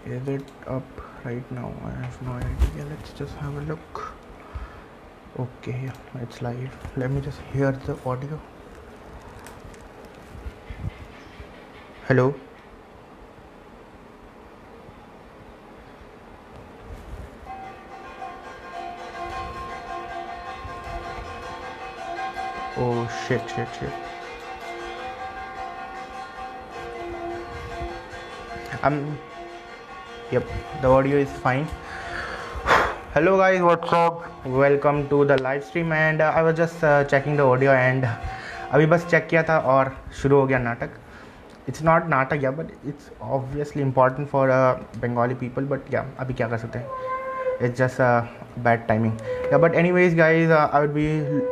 Is it up right now? I have no idea. Let's just have a look. Okay, yeah, it's live. Let me just hear the audio. Hello. Oh shit. Um. Yep, the audio is fine. Hello guys, what's up? Welcome to the live stream and I was just checking the audio and अभी बस check किया था और शुरू हो गया नाटक. It's not नाटक yeah, but it's obviously important for Bengali people. But yeah, अभी क्या कर सकते हैं? It's just bad timing. Yeah, but anyways guys, I would be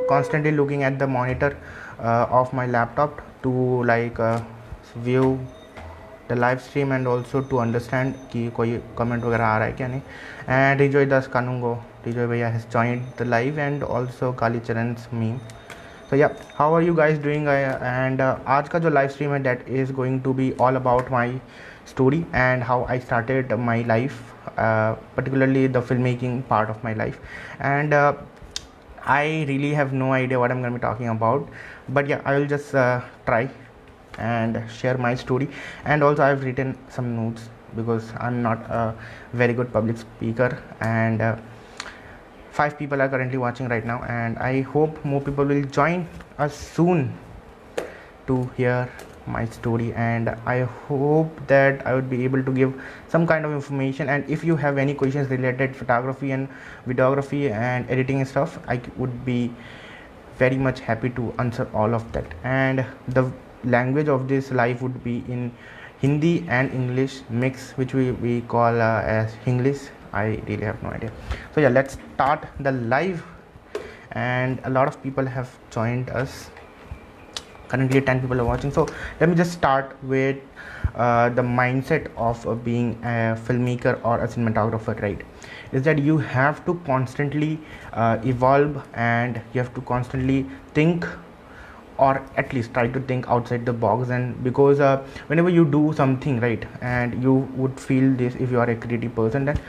constantly looking at the monitor of my laptop to like view the live stream and also to understand कि कोई comment वगैरह आ रहा है क्या नहीं. And Rijoy Das Kanungo, Rijoy Bhaiya has joined the live and also Kali Charan's meme. So yeah, how are you guys doing? And आज का जो live stream है that is going to be all about my story and how I started my life, particularly the filmmaking part of my life. And I really have no idea what I'm going to be talking about, but yeah, I will just try and share my story. And also I've written some notes because I'm not a very good public speaker, and 5 people are currently watching right now, and I hope more people will join us soon to hear my story. And I hope that I would be able to give some kind of information, and if you have any questions related photography and videography and editing and stuff, I would be very much happy to answer all of that. And the language of this live would be in Hindi and English mix, which we call as English. I really have no idea. So yeah, let's start the live, and a lot of people have joined us. Currently 10 people are watching. So let me just start with the mindset of being a filmmaker or a cinematographer, right? Is that you have to constantly evolve, and you have to constantly think, or at least try to think outside the box. And because whenever you do something right, and you would feel this, if you are a creative person, that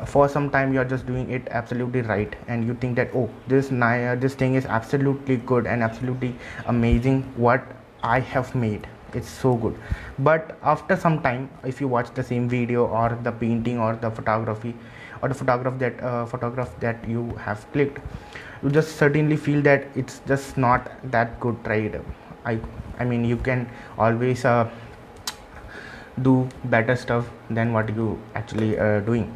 for some time you are just doing it absolutely right, and you think that, oh, this thing is absolutely good and absolutely amazing, what I have made, it's so good. But after some time, if you watch the same video or the painting or the photography or the photograph that you have clicked, you just certainly feel that it's just not that good, right? I mean, you can always do better stuff than what you actually doing.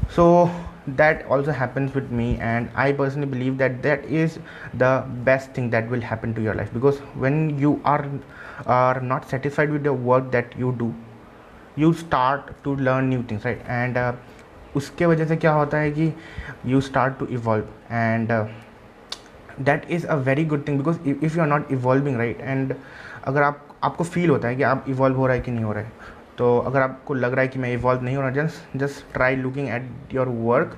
So that also happens with me, and I personally believe that that is the best thing that will happen to your life, because when you are not satisfied with the work that you do, you start to learn new things, right? And उसके वजह से क्या होता है कि you start to evolve, and that is a very good thing, because if you are not evolving, right, and अगर आपको feel होता है कि आप इवॉल्व हो रहा है कि नहीं हो रहा है, तो अगर आपको लग रहा है कि मैं इवॉल्व नहीं हो रहा, just try looking at your work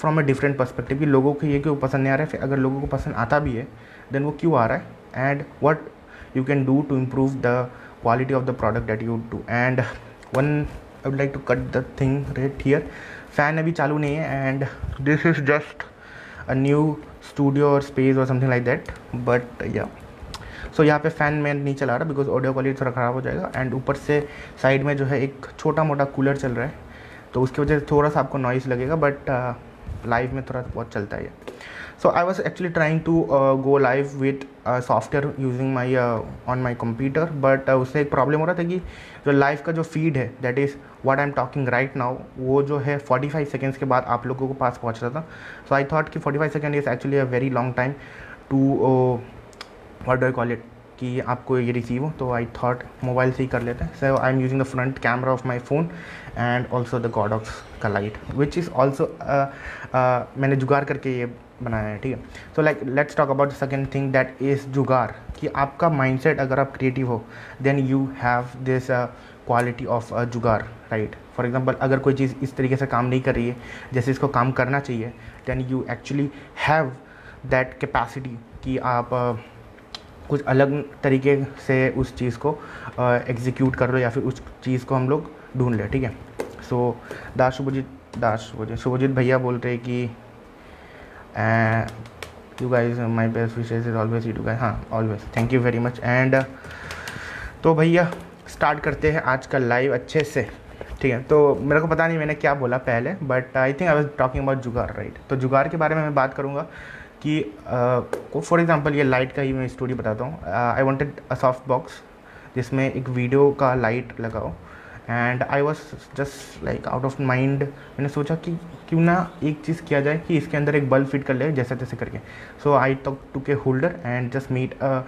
from a different perspective, कि लोगों को ये क्यों पसंद नहीं आ रहा है, फिर अगर लोगों को पसंद आता भी है देन वो क्यों आ रहा है, and what you can do to improve the quality of the product that you do. And one I would like to cut the thing right here. Fan अभी चालू नहीं है, and this is just a new studio or space or something like that, but yeah so यहाँ पे fan में नहीं चला रहा बिकॉज ऑडियो क्वालिटी थोड़ा ख़राब हो जाएगा. एंड ऊपर से साइड में जो है एक छोटा मोटा कूलर चल रहा है, तो उसकी वजह से थोड़ा सा आपको नॉइज़ लगेगा, बट लाइव में थोड़ा बहुत चलता है. So I was actually trying to go live with software using my on my computer, but उससे एक प्रॉब्लम हो रहा था कि जो लाइव का जो फीड है, that is what I am talking right now, वो जो है 45 सेकेंड्स के बाद आप लोगों को पास पहुँच रहा था. सो आई थॉट कि 45 second is actually a very long time to what do I call it, कि आपको ये रिसीव हो. तो आई थॉट मोबाइल से ही कर लेते हैं. So I am using the front camera of my phone and also the Godox का लाइट, विच इज़ ऑल्सो मैंने जुगाड़ करके ये बनाया है, ठीक है. So like let's talk about the second thing that is जुगाड़, कि आपका माइंडसेट अगर आप क्रिएटिव हो then you have this quality of जुगाड़, राइट. फॉर एग्जाम्पल, अगर कोई चीज़ इस तरीके से काम नहीं कर रही है जैसे इसको काम करना चाहिए, then you actually have that capacity कि आप कुछ अलग तरीके से उस चीज़ को एग्जीक्यूट कर लो, या फिर उस चीज़ को हम लोग ढूंढ ले, ठीक है। सो शुभजीत भैया बोल रहे कि you guys my best wishes is always you guys, हाँ always, thank you very much. And तो भैया स्टार्ट करते हैं आज का लाइव अच्छे से, ठीक है। तो मेरे को पता नहीं मैंने क्या बोला पहले, but I think I was talking about जुगाड़, राइट। तो जुगाड़ के बारे में मैं बात करूँगा कि फॉर एग्जांपल ये लाइट का ही मैं स्टोरी बताता हूँ। I wanted a soft box जिसमें एक वीडियो का लाइट लगाओ, and I was just like out of mind. मैंने सोचा कि क्यों ना एक चीज़ किया जाए कि इसके अंदर एक बल्ब फिट कर ले जैसे तैसे करके। So I took a holder and just made a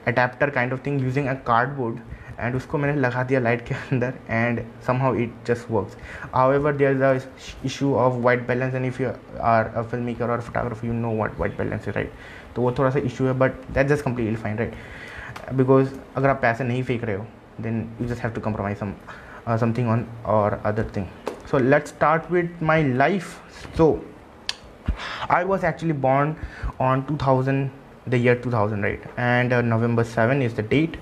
adapter kind of thing using a cardboard, and उसको मैंने लगा दिया लाइट के अंदर, and somehow it just works. However there is a issue of white balance, and if you are a film maker और photographer you know what white balance is, right. तो वो थोड़ा सा इशू है, but that just completely fine, right. Because अगर आप पैसे नहीं फेंक रहे हो then you just have to compromise something on or other thing. So let's start with my life. So I was actually born on 2000, the year 2000, right, and November 7 is the date.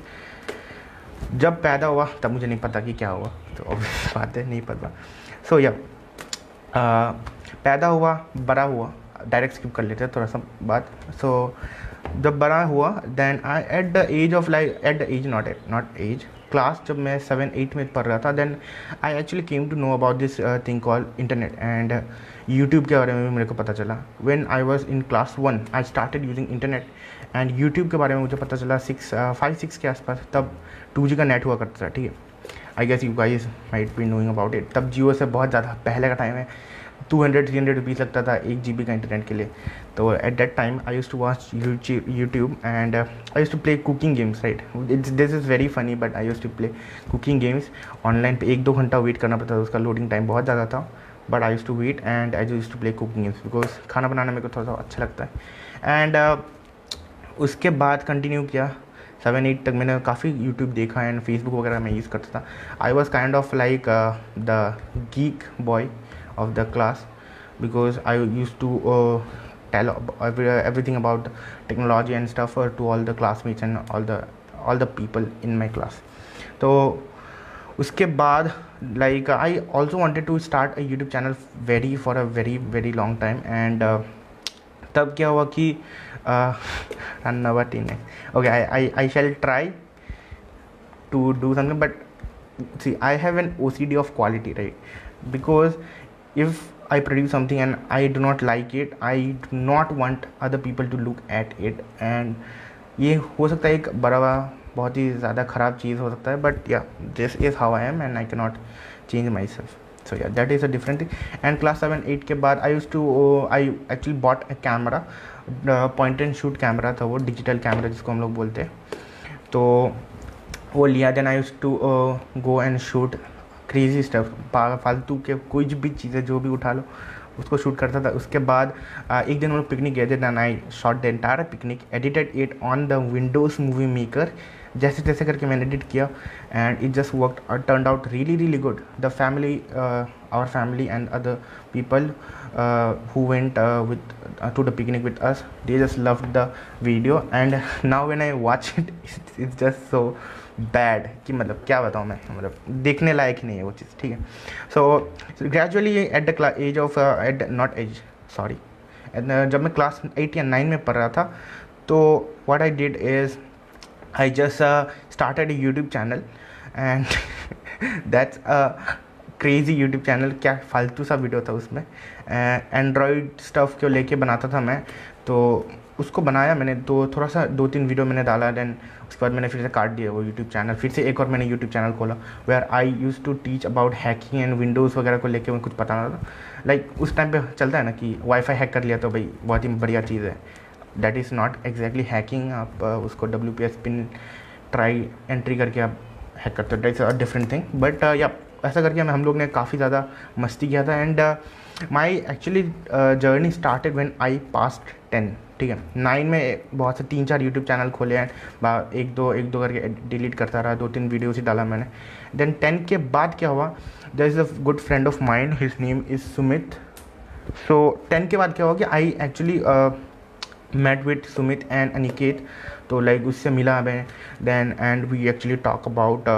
जब पैदा हुआ तब मुझे नहीं पता कि क्या हुआ, तो obvious बात है नहीं पता। So yeah, पैदा हुआ, बड़ा हुआ, डायरेक्ट स्किप कर लेते हैं थोड़ा सा बात। So जब बड़ा हुआ then I at the age of like at the age not age class, जब मैं 7-8 में पढ़ रहा था, then I actually came to know about this thing call internet, and YouTube के बारे में भी मेरे को पता चला। When I was in class 1 I started using internet, and YouTube के बारे में मुझे पता चला 5-6 के आसपास। तब 2G का नेट हुआ करता था, ठीक है। I guess you guys might be knowing about it. तब जियो से बहुत ज़्यादा पहले का टाइम है, 200-300 रुपीज़ लगता था 1 GB का इंटरनेट के लिए। तो at that time I use to watch YouTube, and I use to play cooking games, right. This is very funny, but I use to play cooking games online पे। 1-2 घंटा wait करना पड़ता था, उसका लोडिंग टाइम बहुत ज़्यादा था, but I use to wait and I use to play cooking games because खाना बनाना मेरे को थोड़ा सा अच्छा लगता है। एंड उसके बाद कंटिन्यू किया 7-8 तक मैंने काफ़ी यूट्यूब देखा, एंड फेसबुक वगैरह मैं यूज़ करता था। I was kind of like the geek boy of the class because I used to tell everything about technology and stuff to all the classmates and all the people in my class. तो उसके बाद like I also wanted to start a YouTube channel for a very long time, and तब क्या हुआ कि another thing okay I shall try to do something, but see I have an OCD of quality, right? Because if I produce something and I do not like it, I do not want other people to look at it, and ये हो सकता है एक बड़ा बहुत ही ज़्यादा ख़राब चीज़ हो सकता है, but yeah this is how I am and I can not change myself. So yeah that is a different thing. And class 7-8 के बाद I actually bought a camera, point and shoot camera था वो, digital camera जिसको हम लोग बोलते हैं। तो वो लिया, then I used to go and shoot crazy stuff, फालतू के कोई भी चीज़ें जो भी उठा लो उसको शूट करता था। उसके बाद एक दिन हम लोग पिकनिक गए थे, then I shot the entire picnic, edited it on the Windows Movie Maker, जैसे तैसे करके मैंने एडिट किया, and it just worked, turned out really good. The family, our family and other people who went to the picnic with us, they just loved the video, and now when I watch it, it's just so bad कि मतलब क्या बताऊँ मैं, मतलब देखने लायक नहीं है वो चीज़, ठीक है। So gradually at the age of जब मैं क्लास 8 या 9 में पढ़ रहा था, तो what I did is I just started a YouTube channel, and that's a crazy YouTube channel. क्या फालतू सा वीडियो था उसमें, एंड्रॉयड स्टफ़ को लेके बनाता था मैं, तो उसको बनाया मैंने, तो थोड़ा सा 2-3 वीडियो मैंने डाला, देन उसके बाद मैंने फिर से काट दिया वो यूट्यूब चैनल। फिर से एक और मैंने यूट्यूब चैनल खोला where I use to teach about hacking and Windows वगैरह को लेके मुझे कुछ पता ना था। लाइक उस टाइम पे चलता है ना कि वाईफाई हैक कर लिया तो भाई बहुत ही बढ़िया चीज़ है। That is not exactly hacking, आप उसको WPS पिन ट्राई एंट्री करके आप हैक करते हो, that's a different thing. But या ऐसा करके हम लोग ने काफ़ी ज़्यादा मस्ती किया था, and my actually journey started when I past 10, ठीक है। 9 में बहुत से 3-4 यूट्यूब चैनल खोले हैं, एक दो करके डिलीट करता रहा, 2-3 वीडियोस ही डाला मैंने। देन 10 के बाद क्या हुआ, there is a good friend of mind, his name is Sumit. So 10 के बाद क्या हुआ कि I actually met with Sumit and Aniket, तो लाइक उससे मिला मैं, then and we actually talk about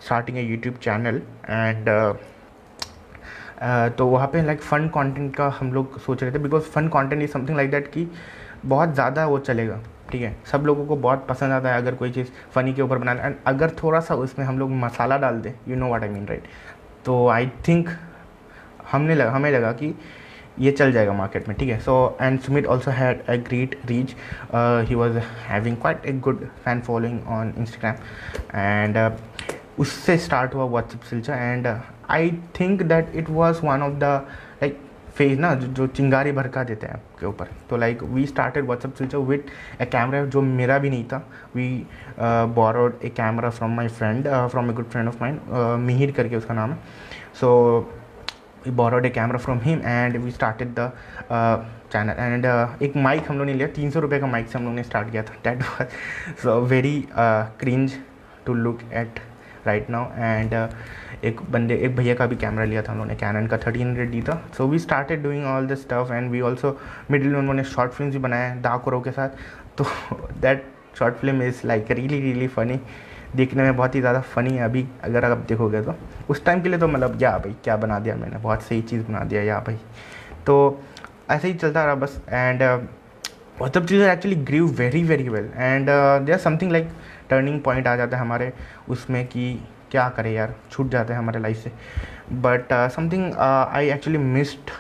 starting a YouTube channel and तो वहाँ पे लाइक फ़न कंटेंट का हम लोग सोच रहे थे, because fun content is something like that कि बहुत ज़्यादा वो चलेगा, ठीक है, सब लोगों को बहुत पसंद आता है अगर कोई चीज़ फ़नी के ऊपर बनाना, एंड अगर थोड़ा सा उसमें हम लोग मसाला डाल दें, you know what I mean, right. तो आई थिंक हमें लगा कि ये चल जाएगा मार्केट में, ठीक है। So and Sumit also had a great reach, he was having quite a good fan following on Instagram and उससे स्टार्ट हुआ WhatsApp Silchar. And I think that it was one of the like phase ना जो चिंगारी भड़का देते हैं आपके ऊपर। तो like we started WhatsApp Silchar with a camera जो मेरा भी नहीं था। We borrowed a camera from my friend, from a good friend of mine, Mihir करके उसका नाम है। सो we borrowed a camera from him and we started the channel and एक माइक हम लोग ने लिया, 300 रुपये का माइक से हम लोग ने स्टार्ट किया था। That was so very cringe to look at right now. And एक भैया का भी कैमरा लिया था हम लोग ने, कैनन का 1300D था। So we started doing all this stuff and we also middle में उन्होंने शॉर्ट फिल्म भी बनाया दाकुरो के साथ। तो that short film is like really funny, देखने में बहुत ही ज़्यादा फ़नी है। अभी अगर आप देखोगे तो उस टाइम के लिए तो मतलब या भाई क्या बना दिया मैंने, बहुत सही चीज़ बना दिया या भाई। तो ऐसे ही चलता रहा बस। एंड सब चीज़ें actually grew very well and there something like turning point आ जाता है हमारे उसमें कि क्या करें यार, छूट जाते हैं हमारे लाइफ से। But something I actually missed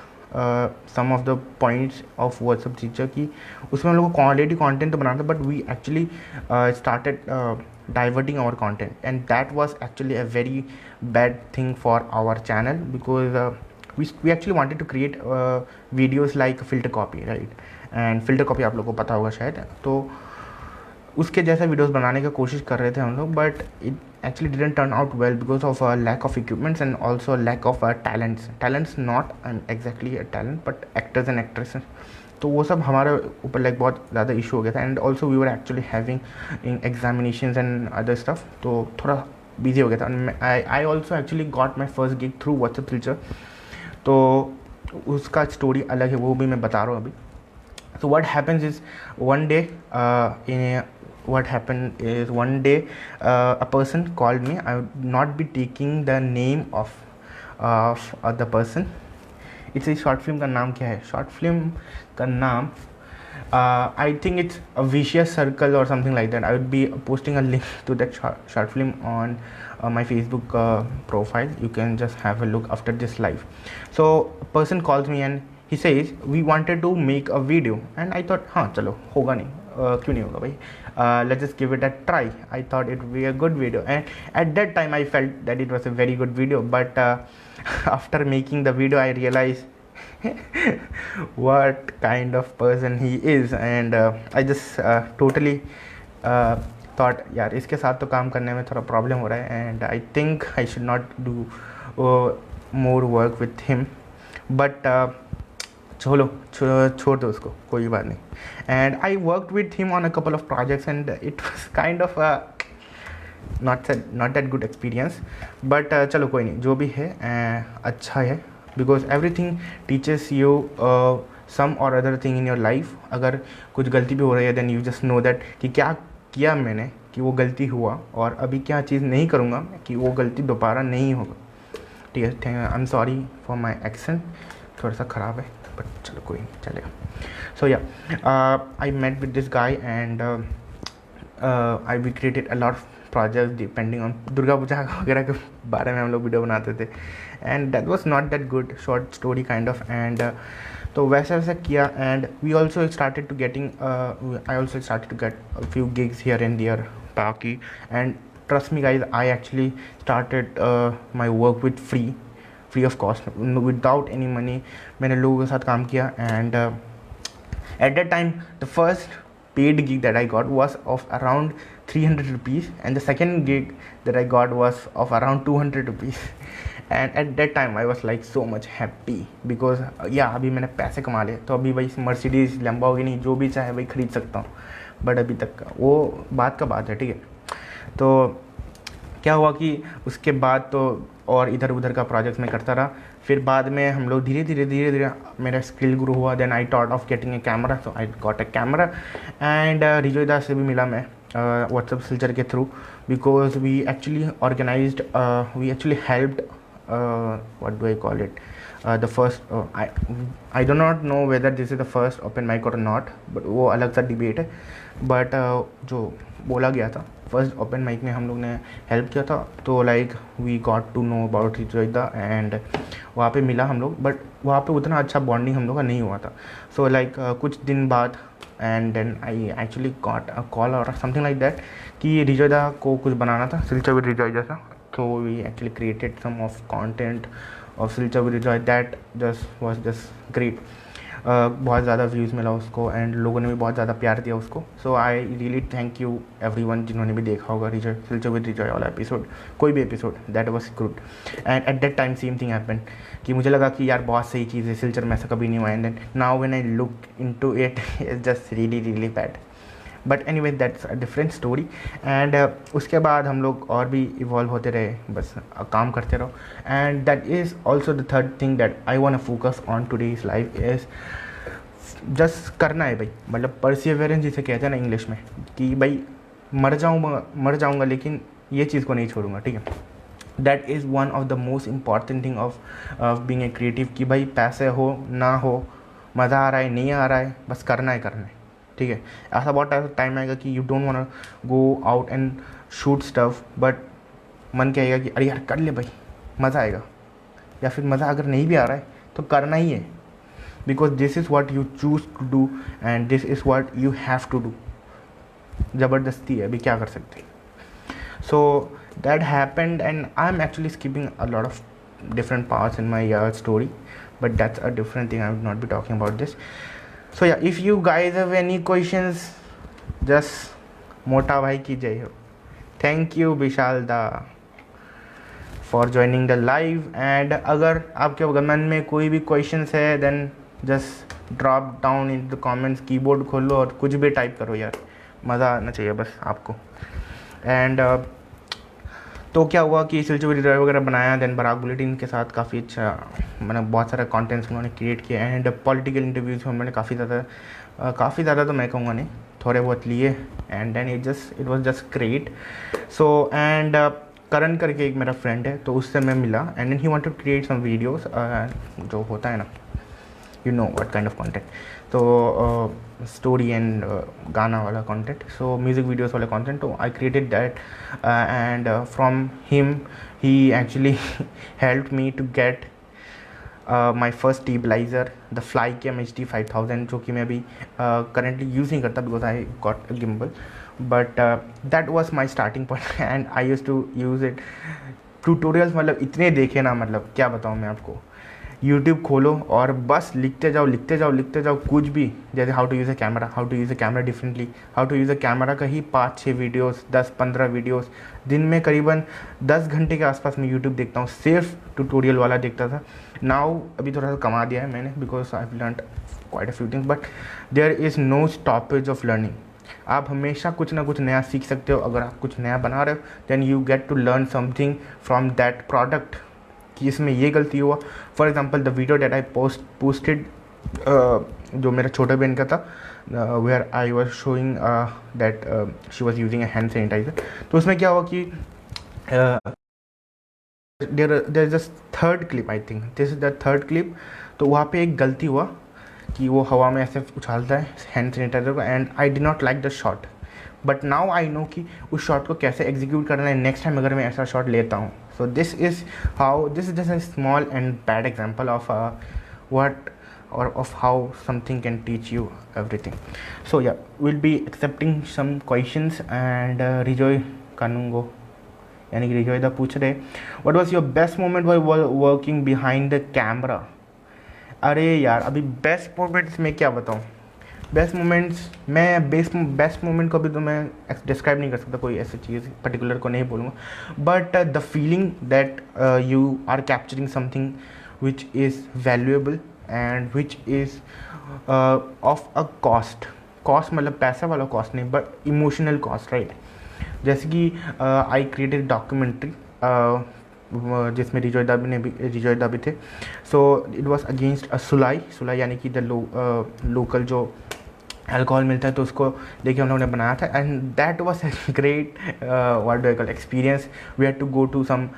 some of the points of WhatsApp teacher कि उसमें हम लोग को क्वालिटी कंटेंट तो बनाना था, but we actually started diverting our content and that was actually a very bad thing for our channel because we actually wanted to create videos like filter copy, right? and filter copy आप लोगों को पता होगा शायद, तो उसके जैसा videos बनाने की कोशिश कर रहे थे हम लोग, but it actually didn't turn out well because of lack of equipments and also lack of talents not exactly a talent but actors and actresses. तो वो सब हमारे ऊपर लाइक बहुत ज़्यादा इशू हो गया था। And also we were actually having in examinations and other stuff, तो थोड़ा बिजी हो गया था। I also actually got my first gig through WhatsApp teacher, तो उसका स्टोरी अलग है, वो भी मैं बता रहा हूँ अभी। So what happens is one day a person called me. I would not be taking the name of the person. It's a short film का नाम क्या है? Short film का नाम I think it's a vicious circle or something like that. I would be posting a link to that short film on my Facebook profile. You can just have a look after this live. So a person calls me and he says we wanted to make a video and I thought हाँ चलो होगा नहीं, क्यों नहीं होगा भाई, let's just give it a try. I thought it would be a good video and at that time I felt that it was a very good video, but after making the video I realized what kind of person he is and I just totally thought यार इसके साथ तो काम करने में थोड़ा problem हो रहा है and I think I should not do more work with him, but चलो छोड़ दो उसको, कोई बात नहीं। And I work with him on a couple of projects and it was kind of not that good experience, but चलो कोई नहीं, जो भी है अच्छा है because everything teachers you some और other thing in your life. अगर कुछ गलती भी हो रही है then you just know that कि क्या किया मैंने कि वो गलती हुआ और अभी क्या चीज़ नहीं करूँगा कि वो गलती दोबारा नहीं होगा, ठीक है। I am sorry for my accent, थोड़ा सा ख़राब है बट चलो कोई नहीं चलेगा। So yeah I met with this guy and I we created a lot of project depending on Durga Puja वगैरह के बारे में हम लोग वीडियो बनाते थे and that was not that good, short story kind of. And तो वैसा किया and we also started to getting I also started to get a few gigs here and there ताकि and trust me guys I actually started my work with free of cost without any money. मैंने लोगों के साथ काम किया and eight that time the first paid gig that I got was of around 300 rupees and the second gig that I got was of around 200 rupees and at that time I was like so much happy because अभी मैंने पैसे कमा लिए तो अभी भाई Mercedes Lamborghini जो भी चाहे भाई ख़रीद सकता हूँ, बट अभी तक वो बात का बात है, ठीक है। तो क्या हुआ कि उसके बाद तो और इधर उधर का प्रोजेक्ट्स में करता रहा, फिर बाद में हम लोग धीरे धीरे मेरा स्किल ग्रो हुआ। Then I thought of getting a camera, so I got a camera and Rijoy Das से भी मिला मैं WhatsApp Silchar के through, because we actually organized, we actually helped, what do I call it, the first, I do not know whether this is the first open mic or not, but वो अलग सा debate है. But जो बोला गया था first open mic में हम लोग ने हेल्प किया था, तो like we got to know about रिजोइदा, एंड वहाँ पे मिला हम लोग, बट वहाँ पे उतना अच्छा बॉन्डिंग हम लोग का नहीं हुआ था. सो लाइक कुछ दिन बाद, and then I actually got a call or something like that कि रिजोइदा को कुछ बनाना था, सिल्चर विद रिजॉय जैसा. तो we actually created some of content of Silchar with Rijoy, that just was just great. बहुत ज़्यादा व्यूज़ मिला उसको, एंड लोगों ने भी बहुत ज़्यादा प्यार दिया उसको. So I really thank you everyone जिन्होंने भी देखा होगा रिजॉय, सिल्चर विद रिजॉय वाला एपिसोड, कोई भी episode, that was good. And eight that time same thing happen कि मुझे लगा कि यार बहुत सही चीज़ है, सिल्चर में ऐसा कभी नहीं हुआ. And then now when I look into it, it's just really really bad. But anyway that's a different story. And उसके बाद हम लोग और भी इवॉल्व होते रहे, बस काम करते रहो. And that is also the third thing that I want to focus on today's life is just करना है भाई. मतलब परसिवरेंस जिसे कहते हैं ना इंग्लिश में, कि भाई मर जाऊँगा लेकिन ये चीज़ को नहीं छोड़ूंगा. ठीक है, that is one of the most important thing of being a creative. कि भाई पैसे हो ना हो, मज़ा आ रहा है नहीं आ रहा है, बस करना है. ठीक है, ऐसा बहुत टाइम आएगा कि you don't want go out and shoot stuff, but मन कहेगा कि अरे यार कर ले भाई, मज़ा आएगा. या फिर मज़ा अगर नहीं भी आ रहा है तो करना ही है, because this is what you choose to do and this is what you have to do. ज़बरदस्ती है, अभी क्या कर सकते. So that happened, and I am actually skipping a lot of different parts in my story, but that's a different thing. I will not be talking about this. So yeah, if you guys have any questions, just मोटा भाई की जय हो. Thank you Vishal da for joining the live. And अगर आपके मन में कोई भी क्वेश्चंस है, then just drop down in the comments, keyboard खोलो और कुछ भी टाइप करो यार, मज़ा आना चाहिए बस आपको. एंड तो क्या हुआ कि सिल्चर विद रिजॉय वगैरह बनाया, देन बराक बुलेटिन के साथ काफ़ी अच्छा, मैंने बहुत सारा कंटेंट्स उन्होंने क्रिएट किया. एंड पॉलिटिकल इंटरव्यूज़ में मैंने काफ़ी ज़्यादा तो मैं कहूँगा नहीं, थोड़े बहुत लिए. And then it was just great. So and Karan करके एक मेरा फ्रेंड है, तो उससे मैं मिला, and then he wanted to create some videos, जो होता है ना, you know what kind of content. So story and गाना वाला content, so music videos वाला content, so I created that, and from him he actually helped me to get my first stabilizer, the Flycam HD 5000, जो कि मैं अभी currently use नहीं करता because I got a gimbal, but that was my starting point and I used to use it. Tutorials मतलब इतने देखे ना, मतलब क्या बताऊँ मैं आपको. यूट्यूब खोलो और बस लिखते जाओ कुछ भी, जैसे how to use a camera differently, how to use a camera का ही 5-6 वीडियोस, 10-15 वीडियोस, दिन में करीबन 10 घंटे के आसपास मैं यूट्यूब देखता हूँ, सिर्फ ट्यूटोरियल वाला देखता था. नाउ अभी थोड़ा सा कमा दिया है मैंने, because I have learned quite a few things, but there is no stoppage of learning. आप हमेशा कुछ ना कुछ नया सीख सकते हो. अगर आप कुछ नया बना रहे हो, then you get to learn something from that product, कि इसमें ये गलती हुआ. For example the video that I posted, जो मेरा छोटा बहन का था, where I was showing that she was using a hand sanitiser. तो उसमें क्या हुआ कि there is a third clip, I think this is the third clip. तो वहाँ पे एक गलती हुआ कि वो हवा में ऐसे उछालता है हैंड सैनिटाइजर को, and I did not like the shot. But now I know कि उस शॉट को कैसे एग्जीक्यूट करना है नेक्स्ट टाइम अगर मैं ऐसा शॉट लेता हूँ. So this is just a small and bad example of what or of how something can teach you everything. So yeah, we'll be accepting some questions. And Rijoy Kanungo, यानी कि रिजॉय दा पूछ रहे, what was your best moment while working behind the camera? अरे यार अभी best moments में क्या बताऊँ. बेस्ट मोमेंट्स, मैं बेस्ट मोमेंट को भी तो मैं डिस्क्राइब नहीं कर सकता, कोई ऐसी चीज़ पर्टिकुलर को नहीं बोलूँगा. But the feeling that you are capturing something which is valuable and which is of a cost मतलब पैसा वाला कॉस्ट नहीं, बट इमोशनल कॉस्ट, राइट. जैसे कि आई क्रिएटेड डॉक्यूमेंट्री जिसमें रिजॉय दा भी थे. So it was against a सुलाई यानी कि द लोकल जो अल्कोहल मिलता है, तो उसको लेके हम लोगों ने बनाया था। And that was a great what do I call experience. We had to go to some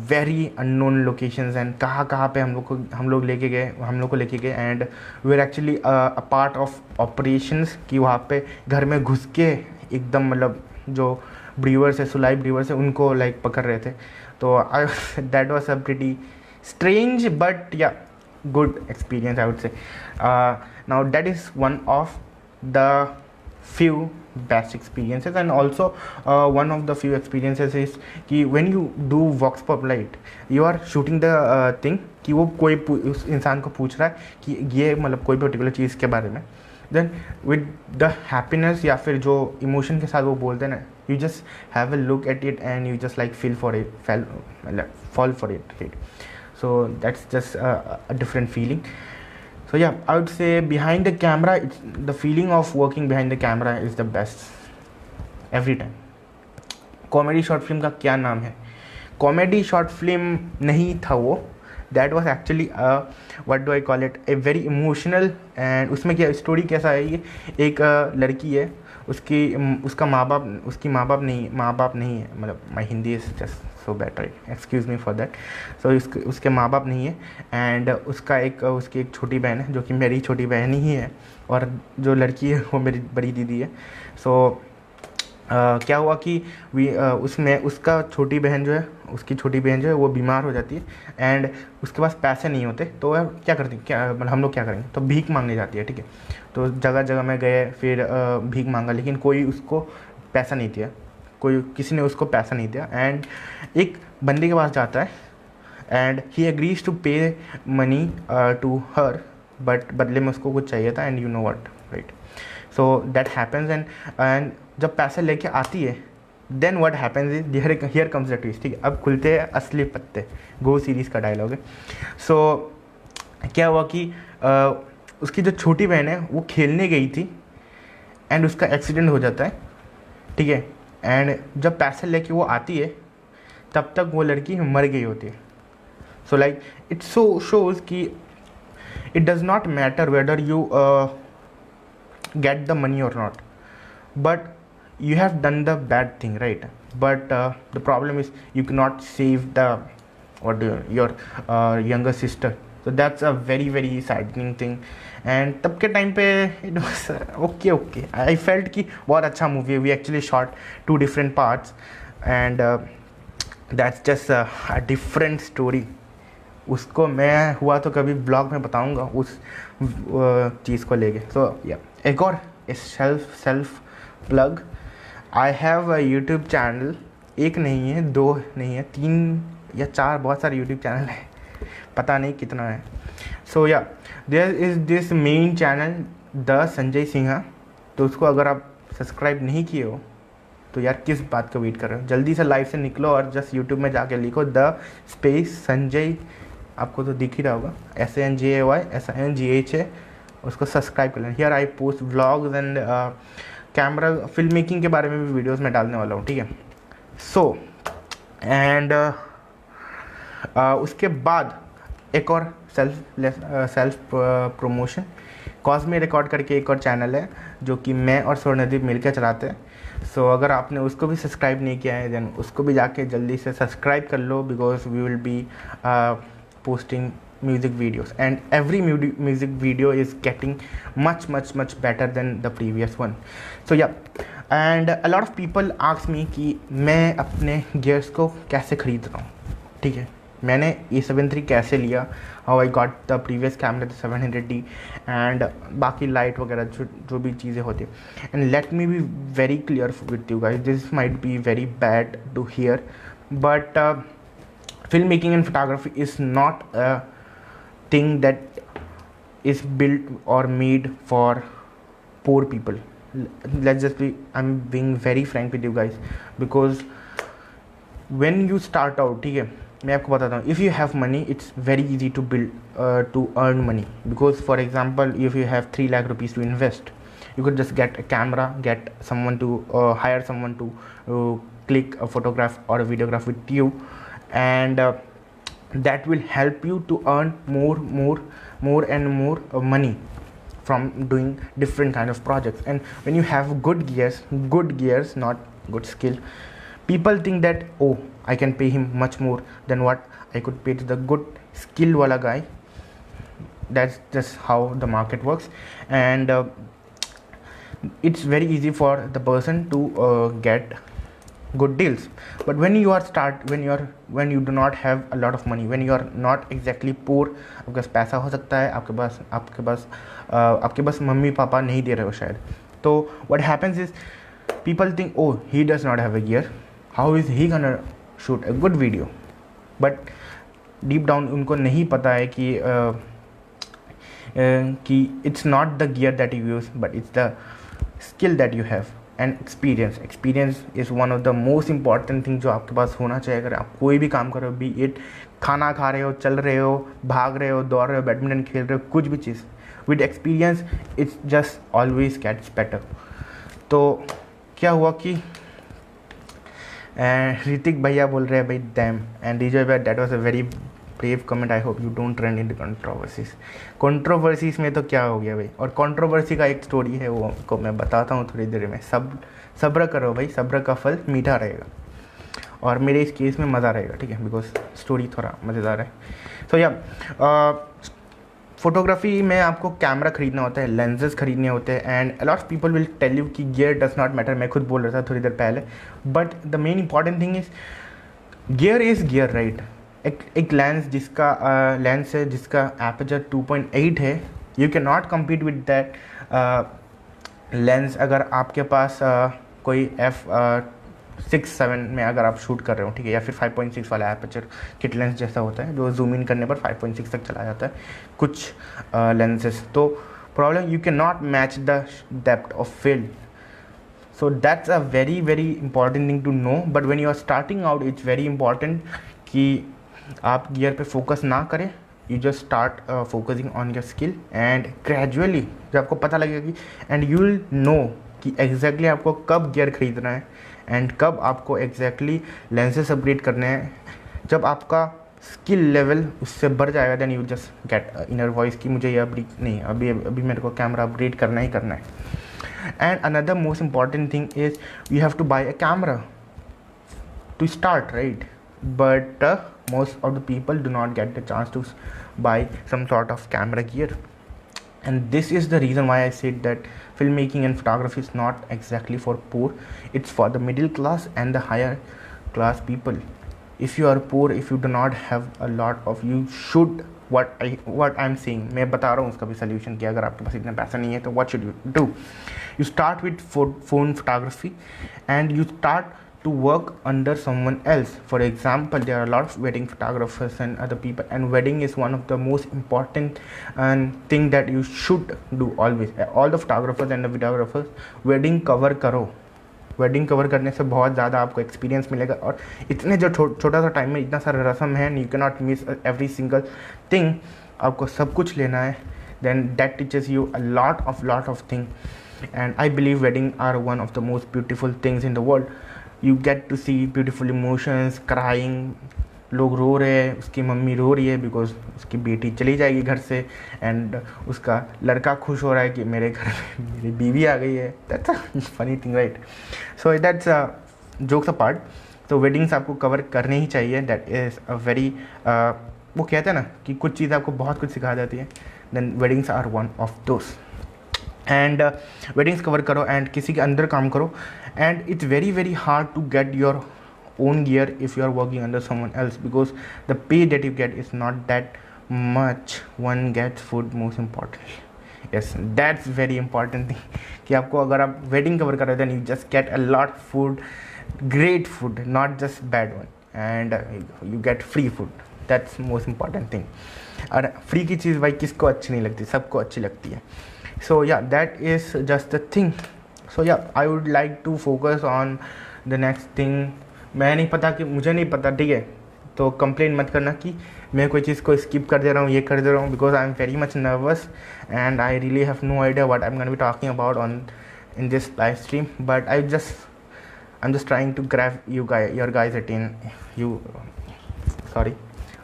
very unknown locations, and कहाँ पे हम लोग लेके गए and we are actually a part of operations कि वहाँ पे घर में घुस के एकदम मतलब जो ब्रीवर्स है, सुलाई ब्रीवर्स है, उनको लाइक पकड़ रहे थे। तो I that was a pretty strange but yeah good experience, I would say. Now that is one of the few best experiences, and also one of the few experiences is कि when you do vox pop light, you are shooting the thing कि वो कोई उस इंसान को पूछ रहा है कि ये मतलब कोई पर्टिकुलर चीज़ के बारे में, देन विद द हैप्पीनेस या फिर जो इमोशन के साथ वो बोलते हैं ना, you just have a look at it and you just like fall for it, right? So that's just a different feeling. So yeah, I would say behind the camera, the feeling of working behind the camera is the best every time. Comedy short film का क्या नाम है? Comedy short film नहीं था वो, that was actually what do I call it, a very emotional. And उसमें क्या story कैसा है, ये एक लड़की है, उसकी माँ बाप नहीं है, मतलब my Hindi is just so bad, right, excuse me for that. So उसके माँ बाप नहीं है, एंड उसकी एक छोटी बहन है जो कि मेरी छोटी बहन ही है, और जो लड़की है वो मेरी बड़ी दीदी है। सो क्या हुआ कि उसमें उसकी छोटी बहन जो है वो बीमार हो जाती है, एंड उसके पास पैसे नहीं होते, तो वह क्या करती, मतलब हम लोग क्या करेंगे, तो भीख मांगने जाती है, ठीक है। तो जगह जगह में गए, फिर भीख मांगा, लेकिन कोई उसको पैसा नहीं दिया, किसी ने उसको पैसा नहीं दिया। एंड एक बंदे के पास जाता है, and he agrees to pay money to her, but बदले में उसको कुछ चाहिए था, and you know what, right. So that happens, and जब पैसे लेके आती है, then what happens is here comes the twist, ठीक है। अब खुलते हैं असली पत्ते, गो सीरीज़ का डायलॉग है। सो क्या हुआ कि उसकी जो छोटी बहन है वो खेलने गई थी, एंड उसका एक्सीडेंट हो जाता है, ठीक है। एंड जब पैसे लेके वो आती है, तब तक वो लड़की मर गई होती है। सो लाइक इट शोज कि it does not matter whether you get the money or not, but you have done the bad thing, right? But the problem is you cannot save your younger sister. So that's a very very saddening thing. And तब के time पे it was okay. I felt कि बहुत अच्छा movie है. We actually shot 2 different parts, and that's just a different story. उसको मैं हुआ तो कभी ब्लॉग में बताऊंगा उस चीज़ को लेके। सो या एक और self plug, I have a YouTube channel, एक नहीं है, 2 नहीं है, 3 या 4 बहुत सारे यूट्यूब चैनल है, पता नहीं कितना है। So yeah there is this main channel the Sanjay Sinha, तो उसको अगर आप सब्सक्राइब नहीं किए हो तो यार किस बात का वेट कर रहे हो, जल्दी से लाइव से निकलो और जस्ट यूट्यूब में जाके लिखो द स्पेस संजय, आपको तो दिख ही रहा होगा, SANJAY, उसको सब्सक्राइब कर लेना। Here I post vlogs and camera film making के बारे में भी वीडियोस में डालने वाला हूँ, ठीक है। सो एंड उसके बाद एक और सेल्फ प्रमोशन, कॉस्मी रिकॉर्ड करके एक और चैनल है जो कि मैं और स्वर्णदीप मिलकर चलाते हैं। सो अगर आपने उसको भी सब्सक्राइब नहीं किया है, देन उसको भी जाके जल्दी से सब्सक्राइब कर लो, because we will be posting music videos, and every music video is getting much better than the previous one. So yeah, and a lot of people ask me कि मैं अपने gears को कैसे खरीद रहा हूँ, ठीक है, मैंने A7 III कैसे लिया, how I got the previous camera the 700D, and बाकी लाइट वगैरह जो भी चीज़ें होती हैं। and let me be very clear with you guys, this might be very bad to hear, but filmmaking and photography is not a thing that is built or made for poor people. I'm being very frank with you guys, because when you start out, ठीक है, मैं आपको बताता हूँ, if you have money it's very easy to build to earn money, because for example if you have 3 lakh rupees to invest, you could just get a camera, get someone to hire someone to click a photograph or a videograph with you, and that will help you to earn more and more money. from doing different kind of projects. And when you have good gears, not good skill, people think that, oh, I can pay him much more than what I could pay to the good skill wala guy. That's just how the market works. And it's very easy for the person to get good deals. But when you when you do not have a lot of money, when you are not exactly poor, आपके पास पैसा हो सकता है, आपके पास mummy papa नहीं दे रहे हो शायद, तो what happens is people think, oh, he does not have a gear, how is he gonna shoot a good video? But deep down उनको नहीं पता है कि it's not the gear that you use, but it's the skill that you have. And experience is one of the most important thing जो आपके पास होना चाहिए अगर आप कोई भी काम कर रहे हो, बी इट खाना खा रहे हो, चल रहे हो, भाग रहे हो, दौड़ रहे हो, बैडमिंटन खेल रहे हो, कुछ भी चीज़, with experience it's just always gets better. तो क्या हुआ कि ऋतिक भैया बोल रहे हैं भाई डैम, एंड डीजे भैया that was a very brave comment, I hope you don't run in controversies में. तो क्या हो गया भाई, और कंट्रोवर्सी का एक स्टोरी है, वो को मैं बताता हूँ थोड़ी देर में. सब्र करो भाई, सब्र का फल मीठा रहेगा, और मेरे इस केस में मज़ा रहेगा, ठीक है, बिकॉज स्टोरी थोड़ा मज़ेदार है. तो या फोटोग्राफी में आपको कैमरा खरीदना होता है, लेंसेज खरीदने होते हैं, and a lot of people will tell you कि गियर डज नॉट मैटर. मैं खुद बोल रहा था थोड़ी देर पहले, but the main important thing is gear is gear, right. एक लेंस है जिसका एपर्चर 2.8 है, you can not compete with that lens अगर आपके पास कोई f6.7 में अगर आप शूट कर रहे हो, ठीक है, या फिर 5.6 वाला एपर्चर किट लेंस जैसा होता है जो जूम इन करने पर 5.6 तक चला जाता है कुछ लेंसेज. तो problem, you can not match the depth of field. So that's a very very important thing to know. But when you are starting out, it's very important कि आप गियर पे फोकस ना करें. You just start focusing on your skill, and gradually जब आपको पता लगेगा कि, एंड यू विल नो कि एग्जैक्टली आपको कब गियर खरीदना है एंड कब आपको एग्जैक्टली लेंसेज अपग्रेड करने हैं. जब आपका स्किल लेवल उससे बढ़ जाएगा, then you just get inner voice कि मुझे ये अपग्रेड नहीं, अभी मेरे को कैमरा अपग्रेड करना ही करना है. And another most important thing is you have to buy a camera to start, right? But most of the people do not get the chance to buy some sort of camera gear, and this is the reason why I said that filmmaking and photography is not exactly for poor. It's for the middle class and the higher class people. If you are poor, if you do not have a lot of, you should, what I'm saying, मैं बता रहा हूँ उसका भी solution कि अगर आपके पास इतना पैसा नहीं है तो what should you do? You start with phone photography and you start to work under someone else. For example, there are a lot of wedding photographers and other people, and wedding is one of the most important thing that you should do always. All the photographers and the videographers, wedding cover करो. Wedding cover करने से बहुत ज़्यादा आपको experience मिलेगा, और इतने जो छोटा सा टाइम में इतना सारा रस्म है, you can not miss every single thing, आपको सब कुछ लेना है. Then that teaches you a lot of thing, and I believe wedding are one of the most beautiful things in the world. You get to see beautiful emotions, crying, लोग रो रहे हैं, उसकी मम्मी रो रही है बिकॉज उसकी बेटी चली जाएगी घर से, एंड उसका लड़का खुश हो रहा है कि मेरे घर में मेरी बीवी आ गई है. That's a funny thing, right. So that's jokes a part. तो वेडिंग्स आपको कवर करने ही चाहिए. दैट इज़ अ वेरी, वो कहते हैं ना कि कुछ चीज़ आपको बहुत कुछ सिखा जाती है, then weddings are one of those. And weddings cover करो एंड किसी के अंदर काम करो, and it's very very hard to get your own gear if you are working under someone else, because the pay that you get is not that much. One gets food, most importantly. Yes, that's very important thing कि आपको अगर आप wedding cover कर रहे हो then you just get a lot food, great food, not just bad one, and you get free food. That's most important thing. और free की चीज़ भाई किसको अच्छी नहीं लगती, सबको अच्छी लगती है. So yeah, that is just the thing. So yeah, I would like to focus on the next thing. मैं नहीं पता कि मुझे नहीं पता, ठीक है, तो कंप्लेन मत करना कि मैं कोई चीज़ को स्किप कर दे रहा हूँ, ये कर दे रहा हूँ, because I am very much nervous and I really have no idea what I am gonna be talking about on in this live stream. But I am just trying to grab your guys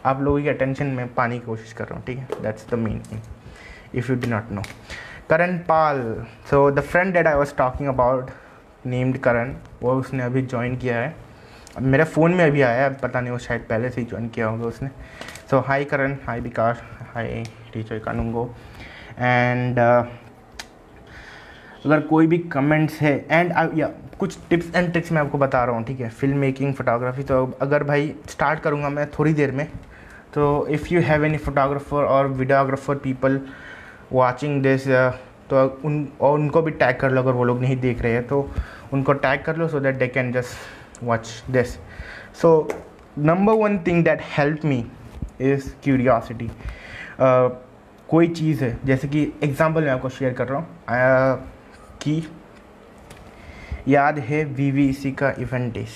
आप लोगों की attention में पाने की कोशिश कर रहा हूँ, ठीक है. That's the main thing, if you do not know. Karan Pal, so the friend that I was talking about named Karan, वो उसने अभी ज्वाइन किया है, मेरे फ़ोन में अभी आया है, पता नहीं वो शायद पहले से ही ज्वाइन किया होगा उसने। सो हाय करण, हाय विकास, हाय टीचर कानूंगो। एंड अगर कोई भी कमेंट्स है एंड या कुछ टिप्स एंड ट्रिक्स मैं आपको बता रहा हूँ, ठीक है, फिल्म मेकिंग, फोटोग्राफी। तो अगर भाई स्टार्ट करूँगा मैं थोड़ी देर में, तो if you have any photographer और वीडियोग्राफर पीपल वाचिंग दिस, तो उनको भी टैग कर लो, अगर वो लोग नहीं देख रहे हैं तो उनको टैग कर लो, so that they can just watch this. So number one thing that help me is curiosity. कोई चीज़ है, जैसे कि एग्जांपल मैं आपको शेयर कर रहा हूँ कि याद है VVC का इवेंट डेज?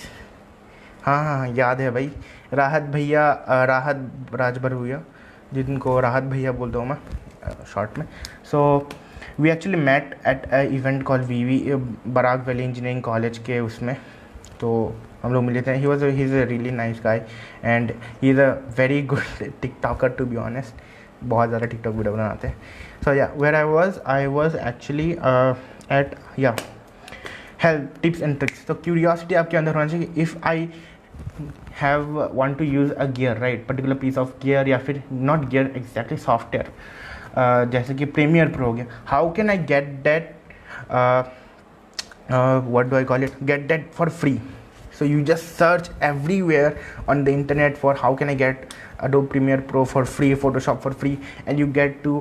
हाँ याद है भाई। राहत भैया, राहत राजभर भैया, जिनको राहत भैया बोलता हूँ मैं शॉर्ट में। So we actually met at a event call VV Barak Valley Engineering College के उसमें, तो हम लोग मिले थे। He is a really nice guy and he is a very good TikToker to be honest, बहुत ज़्यादा टिकटॉक वीडियो बनाते हैं। So yeah where I was actually at yeah help tips and tricks. तो क्यूरियोसिटी आपके अंदर होना चाहिए। If I have want to use a gear, right, particular piece of gear, या फिर नॉट गियर एग्जैक्टली, सॉफ्टवेयर, जैसे कि प्रीमियर प्रो हो गया, how can I get that, what do I call it, get that for free? So you just search everywhere on the internet for how can I get Adobe Premiere Pro for free, Photoshop for free, and you get to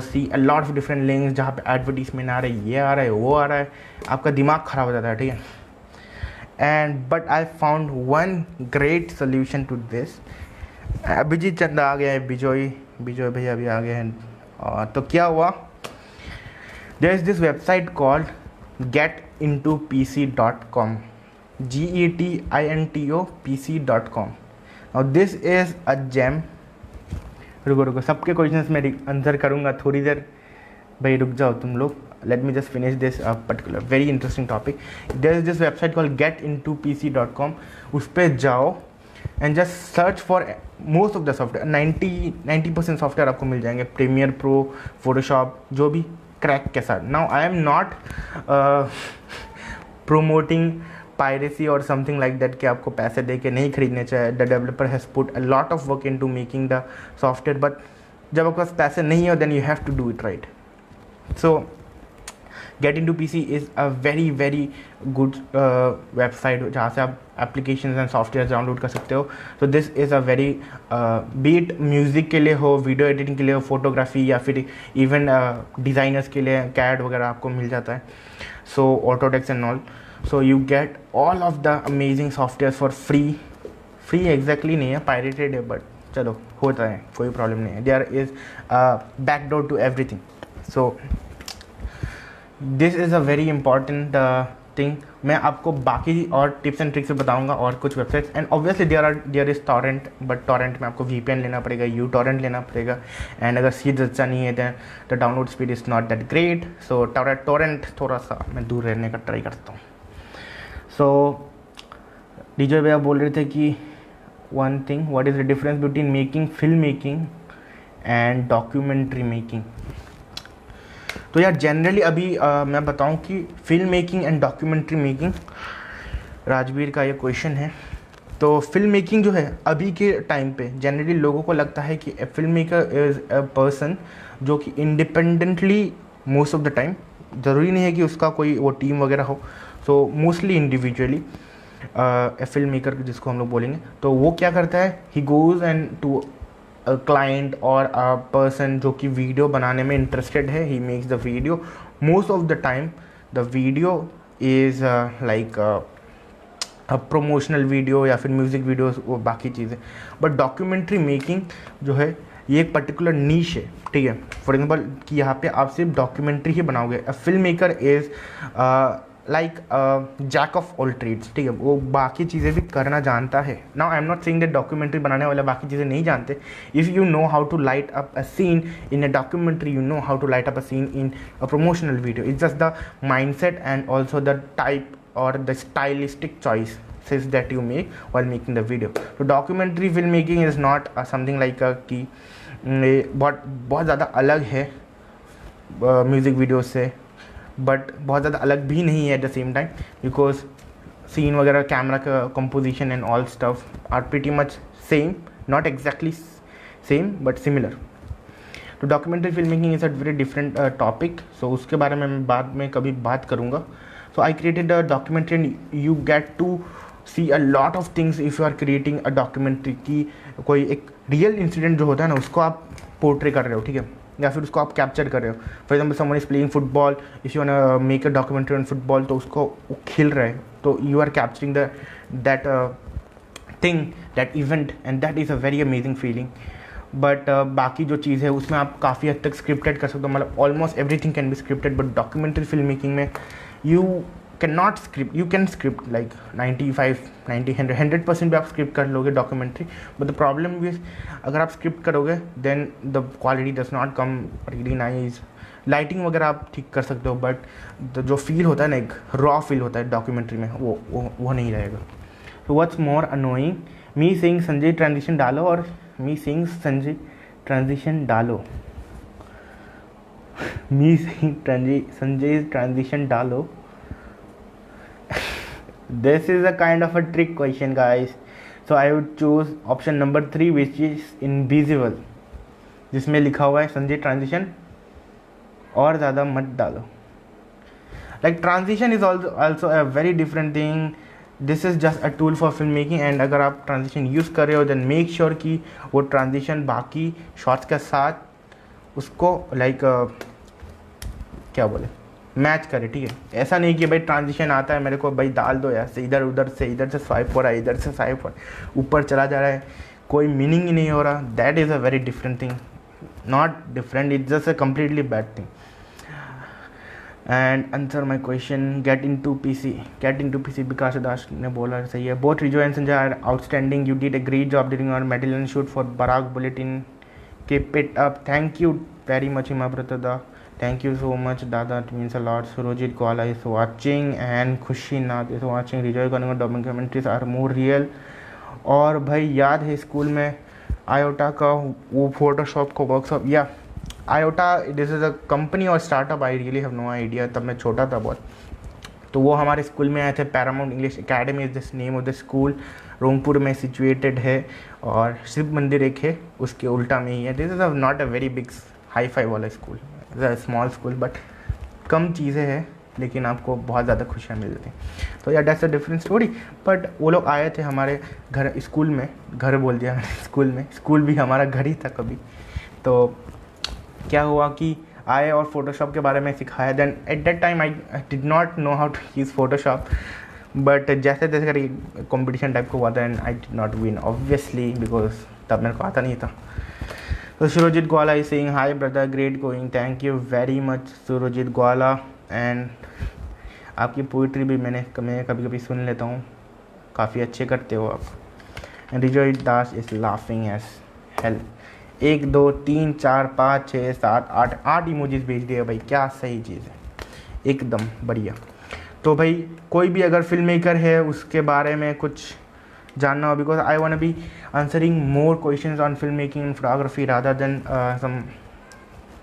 see a lot of different links जहाँ पे advertisement आ रहा है, ये आ रहा है, वो आ रहा है, आपका दिमाग ख़राब हो जाता है, ठीक है। And but I found one great solution to this. Abhijit Chanda आ गया है, बिजोय भैया भी आ गए हैं। तो क्या हुआ, there is this website called getintopc.com, GETINTOPC.com। Now this is a gem। रुको सबके क्वेश्चंस में आंसर करूँगा थोड़ी देर, भाई रुक जाओ तुम लोग, let me just finish this particular very interesting topic। there is this website called getintopc.com, उस पर जाओ and just search for most of the software, 90% software आपको मिल जाएंगे, प्रीमियर प्रो, फोटोशॉप, जो भी क्रैक के साथ। Now I am not promoting piracy or something like that कि आपको पैसे दे के नहीं खरीदने चाहिए। The developer has put a lot of work into making the software, but जब आपके पास पैसे नहीं हो then you have to do it, right. So getintopc is a very very good website जहाँ से आप एप्लीकेशंस एंड सॉफ्टवेयर डाउनलोड कर सकते हो। तो this is a very beat music के लिए हो, वीडियो एडिटिंग के लिए हो, फोटोग्राफी, या फिर इवन डिज़ाइनर्स के लिए कैड वगैरह आपको मिल जाता है, so Autodesk and all. So you get all of the amazing software for free exactly नहीं है, पायरेटेड है, बट चलो होता है, कोई प्रॉब्लम नहीं है। There is backdoor to everything. So this is a very important thing. मैं आपको बाकी और टिप्स एंड ट्रिक्स बताऊंगा और कुछ websites, and obviously there is torrent, but torrent में आपको VPN लेना पड़ेगा, uTorrent लेना पड़ेगा, एंड अगर सीध अच्छा नहीं है than the download speed is not that great. So torrent थोड़ा सा मैं दूर रहने का ट्राई करता हूँ। सो डीजे भैया बोल रहे थे कि one thing, what is the difference between making film making and documentary making. तो यार जनरली अभी मैं बताऊं कि film making and documentary making, Rajveer का ये क्वेश्चन है। तो फिल्म मेकिंग जो है अभी के टाइम पे जनरली लोगों को लगता है कि film maker is a person जो कि independently, most of the time, ज़रूरी नहीं है कि उसका कोई वो टीम वगैरह हो, so mostly individually film maker जिसको हम लोग बोलेंगे, तो वो क्या करता है, he goes and to a client और अ पर्सन जो कि वीडियो बनाने में इंटरेस्टेड है, he makes the video. Most of the time the video is like promotional video या फिर म्यूज़िक वीडियोस, वो बाकी चीज़ें। बट डॉक्यूमेंट्री मेकिंग जो है ये एक पर्टिकुलर नीश है, ठीक है। फॉर एग्जांपल कि यहाँ पे आप सिर्फ डॉक्यूमेंट्री ही बनाओगे। A film maker is like jack of all trades, ठीक है, वो बाकी चीज़ें भी करना जानता है। Now I am not saying that documentary बनाने वाले बाकी चीज़ें नहीं जानते। If you know how to light up a scene in a documentary, you know how to light up a scene in a promotional video. It's just the mindset and also the type और the stylistic choices that you make while making the video. So documentary filmmaking is not something like कि बहुत ज़्यादा अलग है music video से, but बहुत ज़्यादा अलग भी नहीं है at the same time, because scene वगैरह, कैमरा का composition and all stuff are pretty much same, not exactly same but similar. तो documentary film making is a very different topic, so उसके बारे में मैं बाद में कभी बात करूँगा। So I created a documentary and you get to see a lot of things if you are creating a documentary की कोई एक रियल इंसिडेंट जो होता है ना उसको आप पोर्ट्रे कर रहे हो, ठीक है, या फिर उसको आप कैप्चर कर रहे हो। For example someone is playing football, if you want make a documentary on football, तो उसको वो खेल रहे हैं, तो you are capturing that thing, that event, and that is a very amazing feeling. But बाकी जो चीज़ है उसमें आप काफ़ी हद तक स्क्रिप्टेड कर सकते हो, मतलब almost everything can be scripted, but documentary film making में you can not script, you can script like 95, 90, 100% भी आप स्क्रिप्ट कर लोगे documentary, but the problem is अगर आप स्क्रिप्ट करोगे then the quality does not come really nice. Lighting वगैरह आप ठीक कर सकते हो, बट जो फील होता है ना, एक रॉ फील होता है डॉक्यूमेंट्री में, वो नहीं रहेगा। तो what's more annoying, me saying Sanjay transition डालो और मी सेइंग संजय ट्रांजिशन डालो, मी सेइंग संजय ट्रांजिशन डालो। This is a kind of a trick question, guys. So I would choose option number 3, which is invisible, जिसमें लिखा हुआ है संजय ट्रांजिशन और ज़्यादा मत डालो। Like transition is also a very different thing. This is just a tool for film making, and अगर आप transition यूज़ कर रहे हो then make sure कि वो transition बाकी शॉट्स के साथ उसको like क्या बोले मैच करे, ठीक है। ऐसा नहीं कि भाई ट्रांजिशन आता है मेरे को भाई डाल दो यार से, इधर से स्वाइप हो रहा है, इधर से स्वाइप हो ऊपर चला जा रहा है, कोई मीनिंग ही नहीं हो रहा। That is a very different thing, not different, it's just a completely bad thing. And answer my question, get into P C Vikas Das ने बोला सही है। Both Rijo and Sanjay are outstanding, you did a great job during our medal and shoot for Barak bulletin, keep it up, thank you very much Hima ब्रतदा, thank you so much dada, it means a lot. Surojit Gwala is watching and Khushi Nath is watching. Rejoy करने documentaries are more real। और भाई याद है school में iota का वो Photoshop का workshop, yeah Iota this is a company और startup, I really have no idea, तब मैं छोटा था बहुत। तो वो हमारे स्कूल में आए थे, Paramount English academy is this name of the school, Rongpur में सिचुएटेड है, और शिव मंदिर एक है उसके उल्टा में ही है। This is not a very big hi fi वाला स्कूल, स्मॉल स्कूल, बट कम चीज़ें हैं लेकिन आपको बहुत ज़्यादा खुशियाँ मिलती हैं। तो या that's a different story. But वो लोग आए थे हमारे घर, स्कूल में, घर बोल दिया स्कूल में, स्कूल भी हमारा घर ही था कभी। तो क्या हुआ कि आए और फोटोशॉप के बारे में सिखाया। Then at that time I did not know how to use Photoshop, but जैसे जैसे करके कॉम्पिटिशन टाइप को हुआ था, and I did not win obviously, because तब मेरे को आता नहीं था। So Surojit Gwala is saying hi brother, great going, thank you very much Surojit Gwala, and आपकी पोइट्री भी मैं कभी कभी सुन लेता हूँ, काफ़ी अच्छे करते हो आप। And Rijoy Das is laughing as hell. 1 2 3 4 5 6 7 8 emojis भेज दिए भाई, क्या सही चीज़ है, एकदम बढ़िया। तो भाई कोई भी अगर फिल्म मेकर है उसके बारे में कुछ जानना हो, because I want be answering more questions on film making and photography rather than some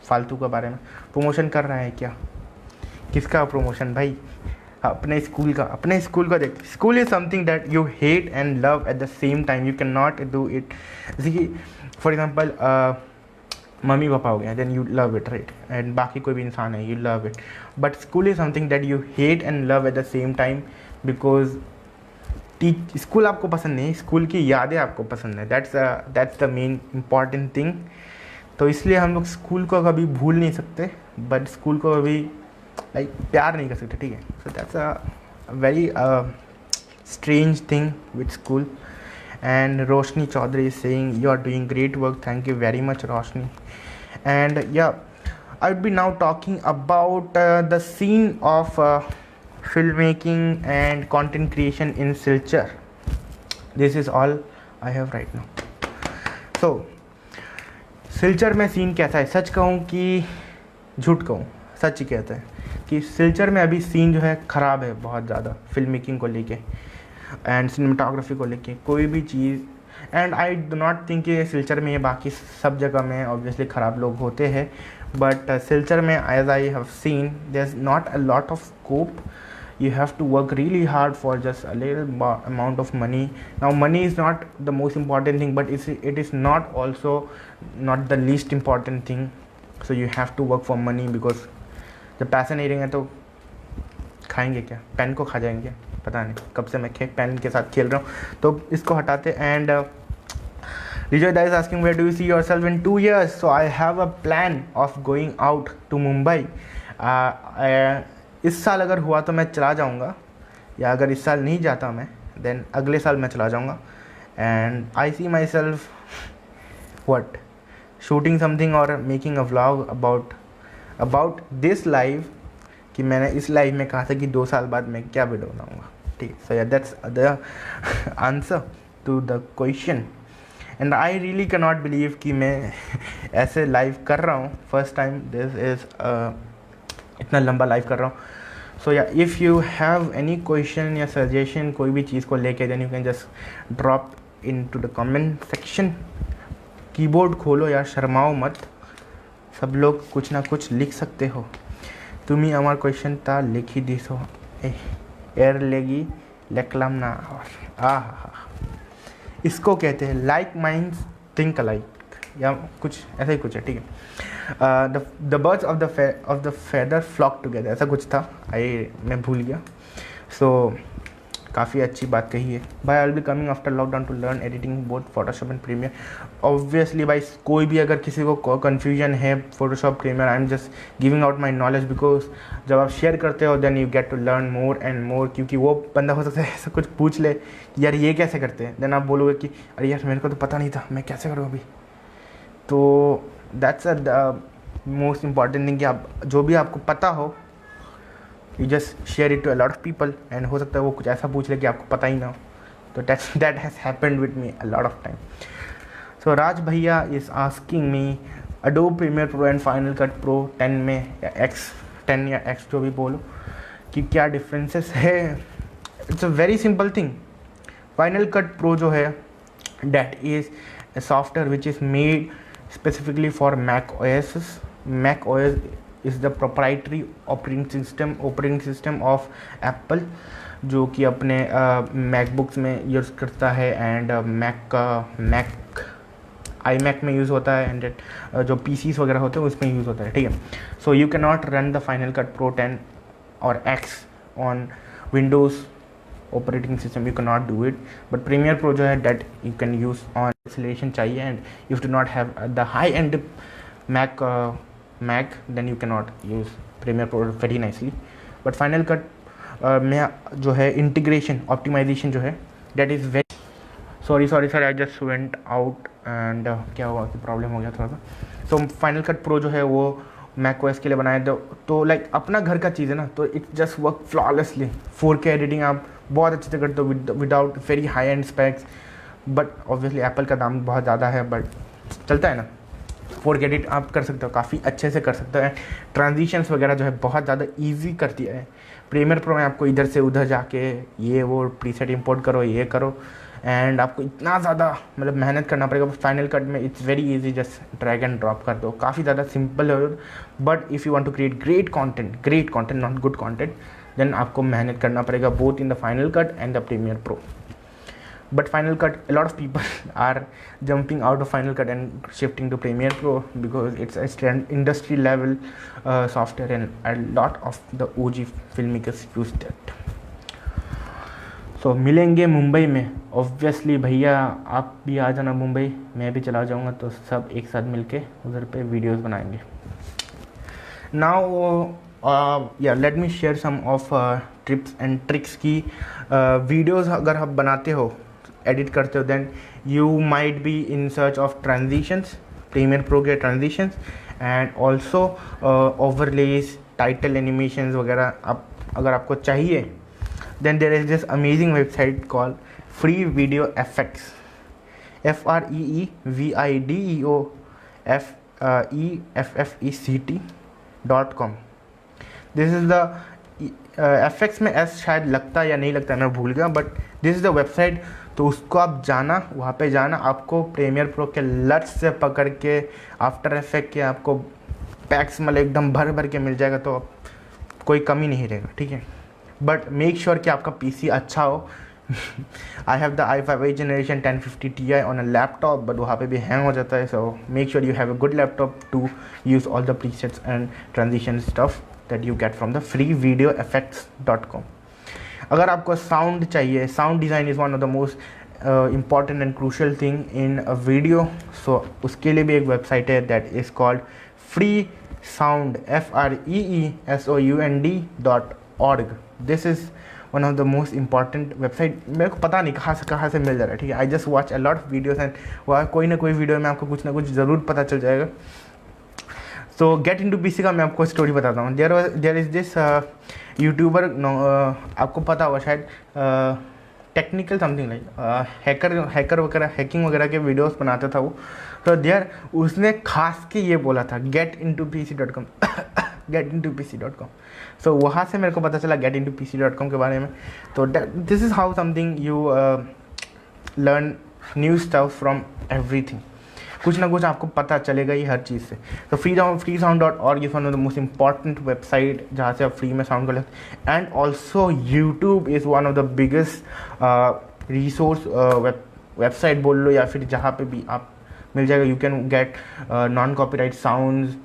फालतू के बारे में। प्रमोशन कर रहा है क्या, किसका प्रमोशन भाई, अपने स्कूल का देख। School is something that you hate and love at the same time, you can not do it. जैसे कि फॉर एग्जांपल मम्मी पापा हो गया, then you love it, right, and बाकी कोई भी इंसान है, you love it. But school is something that you hate and love at the same time, because school आपको पसंद नहीं, स्कूल की यादें आपको पसंद है, that's the main important thing. तो इसलिए हम लोग स्कूल को कभी भूल नहीं सकते, बट स्कूल को कभी लाइक प्यार नहीं कर सकते, ठीक है। So that's a very strange thing with school. And Roshni Chaudhary is saying you are doing great work, thank you very much Roshni. And yeah I would be now talking about the scene of filmmaking and content creation in Silchar. This is all I have right now. So Silchar में scene कैसा है, सच कहूँ कि झूठ कहूँ, सच ही कहते हैं कि सिलचर में अभी सीन जो है ख़राब है बहुत ज़्यादा, फिल्म मेकिंग को लेके एंड सिनेमाटोग्राफी को लेके। कोई भी चीज़ and I do not think कि सिलचर में, बाकी सब जगह में ऑब्वियसली ख़राब लोग होते हैं, बट सिलचर में as I have seen there is not a lot of scope. You have to work really hard for just a little amount of money. Now money is not the most important thing, but it is not also not the least important thing. So you have to work for money, because जब पैसे नहीं रहेंगे तो खाएंगे क्या, pen को खा जाएंगे. पता नहीं कब से मैं पेन के साथ खेल रहा हूँ, तो इसको हटाते. And Rijoy Da is asking, where do you see yourself in 2 years? So I have a plan of going out to Mumbai. इस साल अगर हुआ तो मैं चला जाऊँगा, या अगर इस साल नहीं जाता मैं, देन अगले साल मैं चला जाऊँगा. And I see myself what shooting something और making a vlog about this life, कि मैंने इस लाइफ में कहा था कि 2 साल बाद मैं क्या वीडियो बनाऊँगा. ठीक है, so that's the answer to the question. And I really can not believe कि मैं ऐसे लाइव कर रहा हूँ फर्स्ट टाइम. दिस इज़ इतना लंबा लाइव कर रहा हूँ. So yeah if you have any question या सजेशन कोई भी चीज़ को लेके, then you can just drop into the comment section. Keyboard खोलो यार, शर्माओ मत, सब लोग कुछ ना कुछ लिख सकते हो. तुम्ही अमार क्वेश्चन ता लिखी दिसो, एर लेगी लेकलम ना. और इसको कहते हैं लाइक माइंड्स थिंक अलाइक, या कुछ ऐसा ही कुछ है. ठीक है, the birds of the feather flock together, ऐसा कुछ था, मैं भूल गया. सो काफ़ी अच्छी बात कही है. भाई I will be coming after lockdown to learn editing both Photoshop and Premiere. Obviously भाई, कोई भी अगर किसी को कन्फ्यूजन है Photoshop Premiere, I am just giving out my knowledge, because जब आप शेयर करते हो then you get to learn more and more. क्योंकि वो बंदा हो सकता है ऐसा कुछ पूछ ले यार ये कैसे करते हैं, देन आप बोलोगे कि अरे यार मेरे को तो पता नहीं था, मैं कैसे करूँ अभी. तो that's the most important thing कि आप जो भी आपको पता हो, you just share it to a lot of people. And हो सकता है वो कुछ ऐसा पूछ ले कि आपको पता ही ना हो. तो that has happened with me a lot of time. So Raj भैया is asking me Adobe Premiere Pro and Final Cut Pro 10 में या X10 या X जो भी बोलो, कि क्या डिफरेंसेस है. It's a very simple thing. Final Cut pro जो है, that is a software which is made specifically for Mac OS. Mac OS is the proprietary operating system of Apple, जो कि अपने मैकबुक्स में यूज़ करता है, and Mac iMac में use होता है, एंड जो PCs वगैरह होते हैं उसमें यूज़ होता है. ठीक है, so you can not run the Final Cut Pro 10 और X on Windows operating system. You can not do it. But Premiere Pro जो है, that you can use on acceleration चाहिए, and you do not have the high end Mac, then you can not use Premiere Pro very nicely. But Final Cut में जो है integration optimization जो है, that is very sorry sir I just went out and क्या हुआ कि problem हो गया थोड़ा सा. सो फाइनल कट प्रो जो है वो मैक ओएस के लिए बनाए तो लाइक अपना घर का चीज़ है ना, तो it just work flawlessly. 4K editing आप बहुत अच्छे से करते हो without very high and specs. But obviously Apple का दाम बहुत ज़्यादा है, बट चलता है ना. 4K एडिट आप कर सकते हो, काफ़ी अच्छे से कर सकते हो. ट्रांजिशंस वगैरह जो है बहुत ज़्यादा ईजी कर दिया है. प्रीमियर प्रो में आपको इधर से उधर जाके ये वो प्रीसेट इंपोर्ट करो, ये करो, एंड आपको इतना ज़्यादा मतलब मेहनत करना पड़ेगा. फाइनल कट में it's very easy, just drag and drop कर दो, काफ़ी ज़्यादा सिंपल है. But if you want to create great content not good content, then आपको मेहनत करना पड़ेगा both in the Final Cut and the Premiere Pro. But Final Cut, a lot of people are jumping out of Final Cut and shifting to Premiere Pro because it's a industry level software, and a lot of the OG filmmakers use that. So मिलेंगे मुंबई में. Obviously भैया आप भी आ जाना मुंबई, मैं भी चला जाऊँगा, तो सब एक साथ मिलके उधर पे वीडियोस बनाएंगे. Now let me share some of tips and tricks की वीडियोस अगर आप बनाते हो, एडिट करते हो, then you might be in search of transitions, Premiere Pro के transitions, and also overlays, title animations वगैरह आप अगर आपको चाहिए, then there is this amazing website called free video effects, FREEVIDEO FEFFECT.com. This is the FX में S शायद लगता है या नहीं लगता है, मैं भूल गया, but this is the website. तो उसको आप जाना, वहाँ पे जाना, आपको प्रीमियर प्रो के लट्स से पकड़ के आफ्टर इफेक्ट के आपको पैक्स मतलब एकदम भर भर के मिल जाएगा, तो कोई कमी नहीं रहेगा, ठीक है। बट मेक श्योर कि आपका पीसी अच्छा हो। I have the i5 generation 1050 Ti on a laptop, but वहाँ पे भी हैंग हो जाता है। So make sure you have a good laptop to use all the presets and transition stuff that you get from the freevideoeffects.com। अगर आपको sound चाहिए, sound design is one of the most important and crucial thing in a video, so उसके लिए भी एक website है that is called freesound freesound.org। This is one of the most important website. मेरे को पता नहीं कहाँ से मिल जा रहा है, ठीक है। I just watch a lot of videos and वह कोई ना कोई वीडियो में आपको कुछ ना कुछ ज़रूर पता चल जाएगा। So get into P C का मैं आपको स्टोरी बताता हूँ। देयर इज़ दिस यूट्यूबर, आपको पता होगा शायद, टेक्निकल समथिंग लाइक हैकर वगैरह, हैकिंग वगैरह के वीडियोस बनाता था वो। तो देयर उसने खास के ये बोला था getintoPC.com getintoPC.com। सो वहाँ से मेरे को पता चला getintoPC.com के बारे में। तो this is how something you learn new stuff from everything. कुछ ना कुछ आपको पता चलेगा ही हर चीज़ से। तो freesound.org is one of the most important website जहाँ से आप फ्री में साउंड कर लेते। And also YouTube is one of the biggest resource, website बोल लो या फिर जहाँ पे भी आप मिल जाएगा। You can gate non copyright sounds,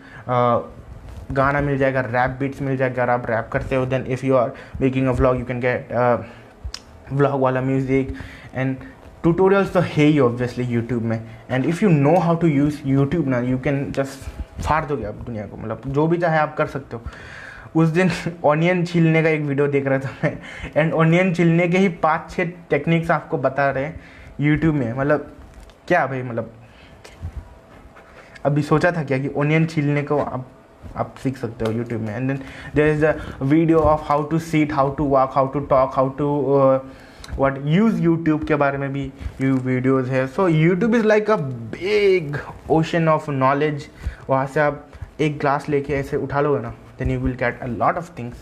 गाना मिल जाएगा, रैप बीट्स मिल जाएगा। अगर आप रैप करते हो, then if you are making a vlog you can get vlog वाला म्यूज़िक एंड ट्यूटोरियल्स तो है ही ऑब्वियसली यूट्यूब में। And if you know how to use YouTube ना, यू कैन जस्ट फाड़ दोगे आप दुनिया को, मतलब जो भी चाहे आप कर सकते हो। उस दिन ऑनियन छीलने का एक वीडियो देख रहा था मैं, एंड ऑनियन छीलने के ही 5-6 टेक्निक्स आपको बता रहे हैं यूट्यूब में। मतलब क्या भाई, मतलब अभी सोचा था क्या कि ऑनियन छीलने को आप सीख सकते हो यूट्यूब में। And then there is a video of how to sit, how to walk, how to talk, how to what use YouTube के बारे में भी वीडियोज़ है। So YouTube is like a big ocean of knowledge. वहाँ से आप एक glass लेके ऐसे उठा लोगे ना, then you will get a lot of things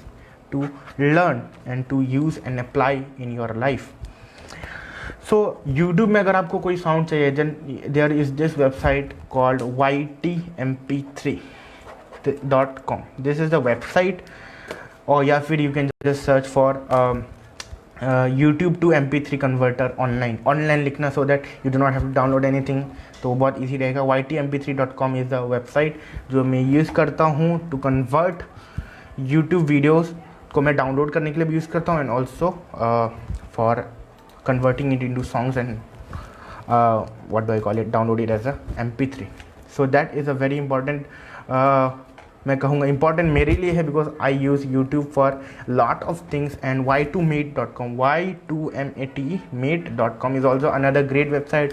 to learn and to use and apply in your life. So YouTube में अगर आपको कोई साउंड चाहिए, then there is this website called ytmp3.com। This is the website. और या फिर you can just search for YouTube to MP3 converter online लिखना, so that you do not have to download anything, तो बहुत easy रहेगा। ytmp3.com is the website जो मैं use करता हूँ टू कन्वर्ट YouTube वीडियोज़ को मैं डाउनलोड करने के लिए भी यूज़ करता हूँ, and also for converting it into songs and what do I call it, download it as a MP3. So that is a very important, मैं कहूँगा important मेरे लिए है, because I use YouTube for lot of things। and y2mate.com y2mate.com is also another great website.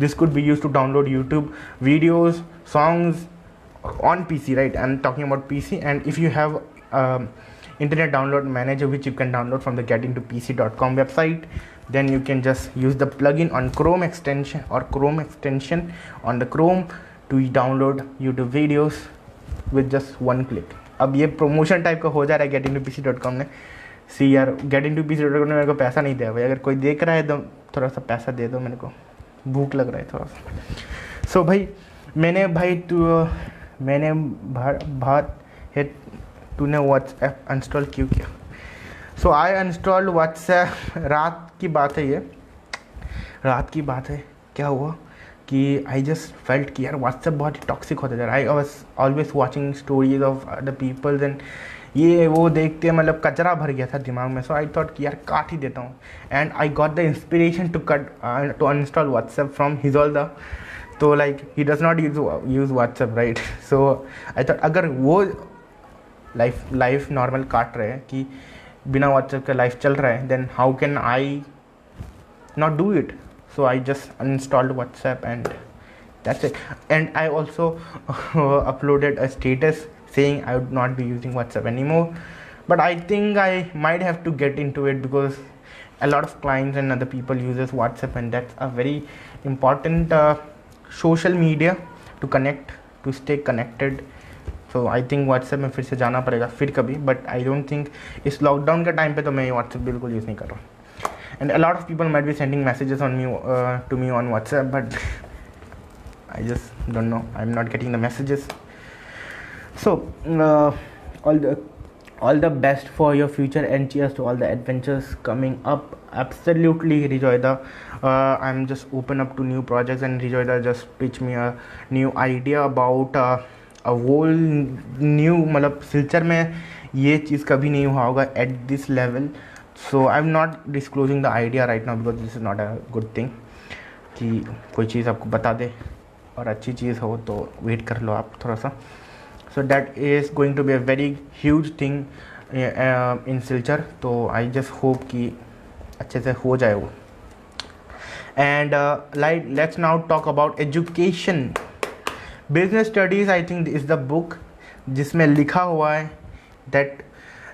This could be used to download YouTube videos, songs on PC, right? I'm talking about PC. And if you have internet download manager which you can download from the getintoPC.com website, then you can just use the plugin on Chrome extension on the Chrome to download YouTube videos with just one click। अब ये promotion type का हो जा रहा है getintoPC.com ने। सी यार, getintoPC.com ने मेरे को पैसा नहीं दिया भाई। अगर कोई देख रहा है तो थोड़ा सा पैसा दे दो, मेरे को भूख लग रहा है थोड़ा सा। सो भाई मैंने बात है, तूने व्हाट्सएप इंस्टॉल क्यों किया? सो आई इंस्टॉल्ड व्हाट्सएप, रात की बात है। क्या हुआ कि आई जस्ट फेल्ट कि यार व्हाट्सएप बहुत ही टॉक्सिक होता जा रहा है। I was always watching stories of the peoples and ये वो देखते मतलब कचरा भर गया था दिमाग में। सो आई थॉट कि यार काट ही देता हूँ, and I got the inspiration to uninstall WhatsApp from हिजोल्दा। तो like he does not use WhatsApp, right? So I thought अगर वो लाइफ नॉर्मल काट रहे हैं कि बिना व्हाट्सएप का लाइफ चल रहा है, then how can I not do it? So I just uninstalled WhatsApp and that's it. And I also uploaded a status saying I would not be using WhatsApp anymore. But I think I might have to get into it because a lot of clients and other people uses WhatsApp, and that's a very important social media to connect, to stay connected so I think WhatsApp में फिर से जाना पड़ेगा फिर कभी, but I don't think इस lockdown के time पे तो मैं व्हाट्सएप बिल्कुल यूज़ नहीं कर रहा हूँ. And a lot of people might be sending messages on me to me on WhatsApp, but I just don't know, I am not getting the messages. So all the best for your future and cheers to all the adventures coming up. Absolutely, Rijoida. I'm just open up to new projects, and Rijoida just pitched me a new idea about a whole new, मतलब सिलचर में ये चीज़ कभी नहीं हुआ होगा at this level. So I'm not disclosing the idea right now because this is not a good thing कि कोई चीज़ आपको बता दे और अच्छी चीज़ हो तो वेट कर लो आप थोड़ा सा. So that is going to be a very huge thing in Silchar. तो I just hope कि अच्छे से हो जाए वो. And let's now talk about education. Business Studies, I think, is the book जिसमें लिखा हुआ है that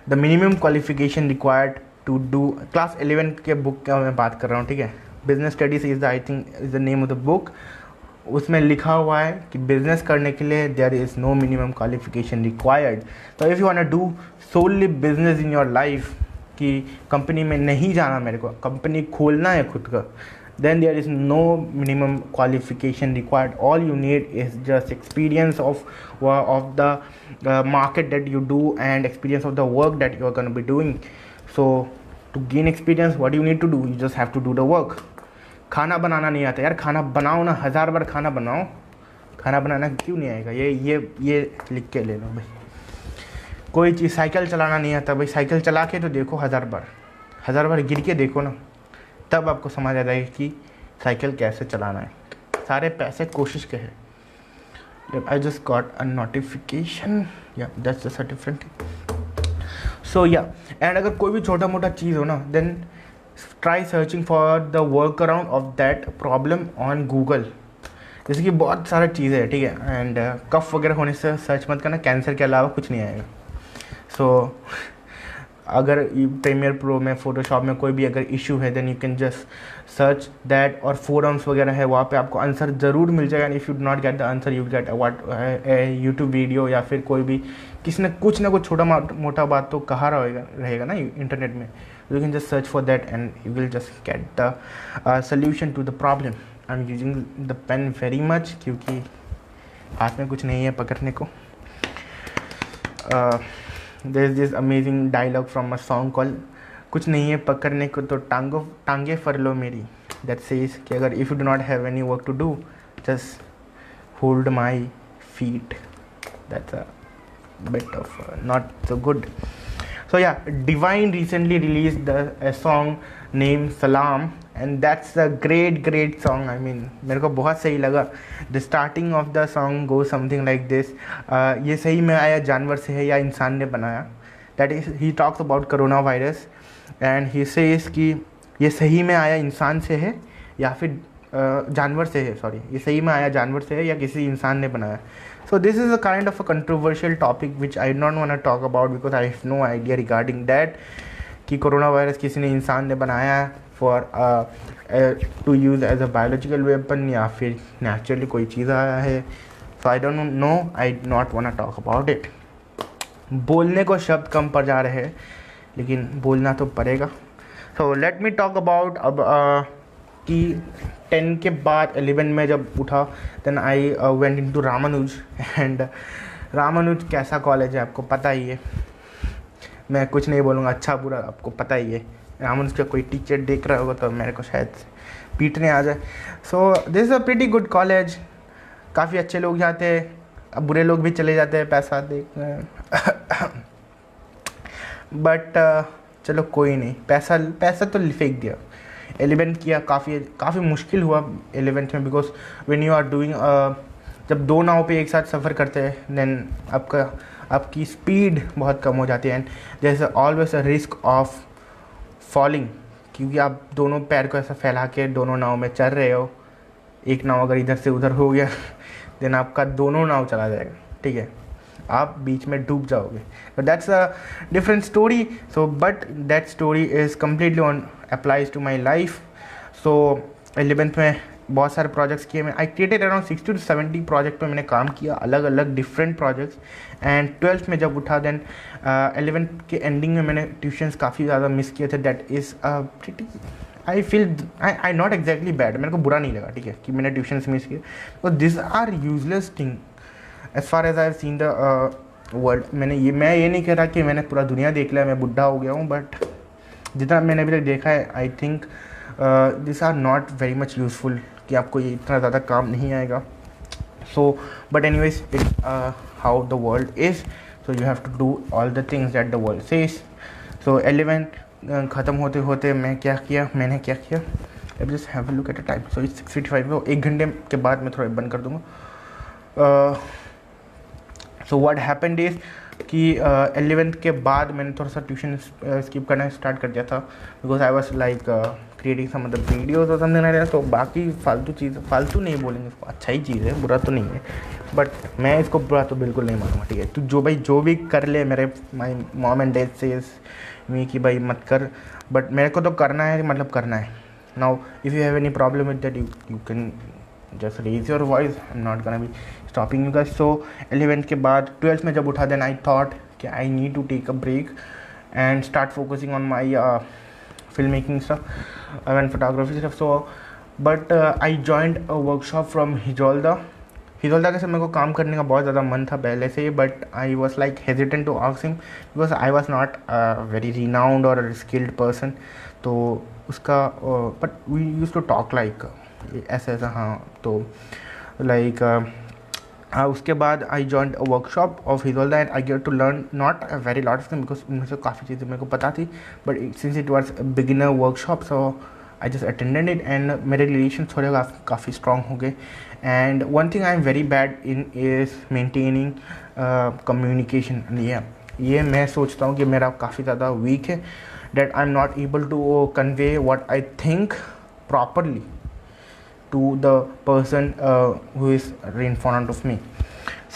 the minimum qualification required to do class 11 के बुक का मैं बात कर रहा हूँ, ठीक है. Business Studies is the, I think, is the name of the book. उसमें लिखा हुआ है कि बिजनेस करने के लिए there is no minimum qualification required. तो if you want to do solely business in your life, कि कंपनी में नहीं जाना, मेरे को कंपनी खोलना है खुद का, then there is no minimum qualification required. All you need is just experience of the market that you do and experience of the work that you are going to be doing. So to gain experience, what you need to do, you just have to do the work. खाना बनाना नहीं आता यार, खाना बनाओ ना, 1000 बार खाना बनाओ. खाना बनाना क्यों नहीं आएगा, ये लिख के ले लो भाई. कोई चीज़, साइकिल चलाना नहीं आता भाई, साइकिल चला के तो देखो 1000 बार गिर के देखो ना, तब आपको समझ आ जाएगा कि साइकिल कैसे चलाना है. सारे पैसे कोशिश के हैं. I just got a notification, yeah that's just a different thing. So yeah, and अगर कोई भी छोटा मोटा चीज़ हो ना, then try searching for the work around of that problem on Google. जैसे कि बहुत सारा चीज़ें है, ठीक है. एंड कफ वगैरह होने से सर्च मत करना, कैंसर के अलावा कुछ नहीं आएगा. सो अगर प्रीमियर प्रो में, फोटोशॉप में कोई भी अगर इशू है, then you can just search that. और फोरम्स वगैरह है, वहाँ पे आपको आंसर ज़रूर मिल जाएगा. And if you do not get the answer, you get YouTube video, या फिर कोई भी किसी ने कुछ ना कुछ छोटा मोटा बात तो कहा रहेगा ना इंटरनेट में. You can just search for that and you will just get the solution to the problem. I'm using the pen very much क्योंकि हाथ में कुछ नहीं है पकड़ने को. There is this amazing dialogue from a song called कुछ नहीं है पकड़ने को तो टांगे फर लो मेरी, that says कि अगर if you do not have any work to do, just hold my feet. That's a bit of not so good. So yeah, Divine recently released a song named Salam, and that's a great song. I mean, मेरे को बहुत सही लगा. The starting of the song goes something like this. ये सही में आया जानवर से है या इंसान ने बनाया. That is, he talks about coronavirus and he says कि ये सही में आया इंसान से है या फिर जानवर से है. सॉरी, ये सही में आया जानवर से है या किसी इंसान ने बनाया. So this is a kind of a controversial topic which I don't want to talk about because I have no idea regarding that कि कोरोना वायरस किसी ने इंसान ने बनाया for to use as a biological weapon या फिर naturally कोई चीज़ आया है. So I don't know, I not want to talk about it. बोलने को शब्द कम पड़ जा रहे हैं, लेकिन बोलना तो पड़ेगा. So let me talk about अब कि 10 के बाद 11 में जब उठा, then I went into Ramanuj. एंड रामानुज कैसा कॉलेज है आपको पता ही है, मैं कुछ नहीं बोलूँगा, अच्छा बुरा आपको पता ही है. रामानुज का कोई टीचर देख रहा होगा तो मेरे को शायद पीटने आ जाए. सो this is a pretty good college. काफ़ी अच्छे लोग जाते हैं, अब बुरे लोग भी चले जाते हैं पैसा देख. बट चलो कोई नहीं, पैसा तो फेंक दिया. 11 किया, काफ़ी मुश्किल हुआ 11th में, because when you are doing, जब दो नाव पे एक साथ सफ़र करते हैं, देन आपकी स्पीड बहुत कम हो जाती है. And there is always a risk of falling, क्योंकि आप दोनों पैर को ऐसा फैला के दोनों नाव में चल रहे हो. एक नाव अगर इधर से उधर हो गया, देन आपका दोनों नाव चला जाएगा, ठीक है, आप बीच में डूब जाओगे. But that's a different story. So but that story is completely on applies to my life. So 11th में बहुत सारे प्रोजेक्ट्स किए मैं। I created around 60 to 70 project पे मैंने काम किया, अलग अलग डिफरेंट प्रोजेक्ट्स। एंड 12th में जब उठा, देन 11th के एंडिंग में मैंने ट्यूशन्स काफ़ी ज़्यादा मिस किए थे। That is pretty, I feel I not exactly bad, मेरे को बुरा नहीं लगा, ठीक है, कि मैंने ट्यूशन्स मिस किए। तो this are useless thing as far as I have seen the world. मैं ये नहीं कह रहा कि मैंने पूरा दुनिया देख लिया, मैं बुढ़ा हो गया हूँ, बट जितना मैंने अभी तक देखा है, I think this are not very much useful, कि आपको ये इतना ज़्यादा काम नहीं आएगा। So but anyways, it how the world is, so you have to do all the things that the world says. So 11 ख़त्म होते होते मैंने क्या किया, अब just have a look at a time. So it's 6:55 है, 1 घंटे के बाद मैं थोड़ा बंद कर दूँगा। सो व्हाट हैपेंड इज़ कि 11th के बाद मैंने थोड़ा सा ट्यूशन स्किप करना स्टार्ट कर दिया था, because I was like creating some other videos और समथिंग लाइक दैट। तो बाकी फालतू चीज़, फालतू नहीं बोलेंगे इसको, अच्छा ही चीज़ है, बुरा तो नहीं है, बट मैं इसको बुरा तो बिल्कुल नहीं मानूंगा, ठीक है। तो जो भी कर ले, मेरे my mom and dad says me कि भाई मत कर, बट मेरे को तो करना है, मतलब करना है। Now if you have any problem with that, you can just raise your voice, I am not gonna be stopping you guys. So 11th के बाद 12th में जब उठा, देन आई थॉट कि I need to take a break and start focusing on my film making stuff and photography stuff. So but I joined a workshop from हिजोल्दा के साथ मेरे को काम करने का बहुत ज़्यादा मन था पहले से, but I was like hesitant to ask him, because I was not very renowned और स्किल्ड पर्सन। तो उसका but we use to talk like ऐसा, हाँ। तो लाइक उसके बाद I joined a workshop of हिजोल्दा and I get to learn not a very lot of thing, because उनमें से काफ़ी चीज़ें मेरे को पता थी, but since it was beginner workshop, so I just attended it and मेरे रिलेशन थोड़े काफ़ी स्ट्रॉन्ग हो गए। And one thing I am very bad in is maintaining communication. ये मैं सोचता हूँ कि मेरा काफ़ी ज़्यादा वीक है, that I am not able to convey what I think properly to the person who is in front of me.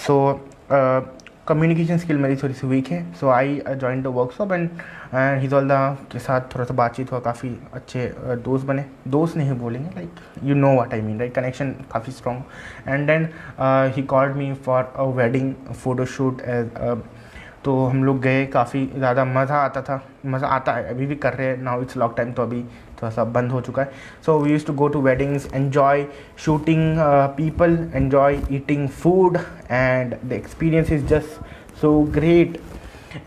So communication skill मेरी थोड़ी सी वीक है। So I join the workshop and हिजोल्दा के साथ थोड़ा सा बातचीत हुआ, काफ़ी अच्छे दोस्त बने, दोस्त नहीं बोलेंगे, like you know what I mean, right, connection काफ़ी strong. And then he called me for a wedding photoshoot as. तो हम लोग गए, काफ़ी ज़्यादा मज़ा आता है, अभी भी कर रहे हैं। नाउ इट्स लॉक टाइम, तो अभी थोड़ा सा बंद हो चुका है। So we use to go to weddings, enjoy shooting people, enjoy eating food, and the experience is just so great.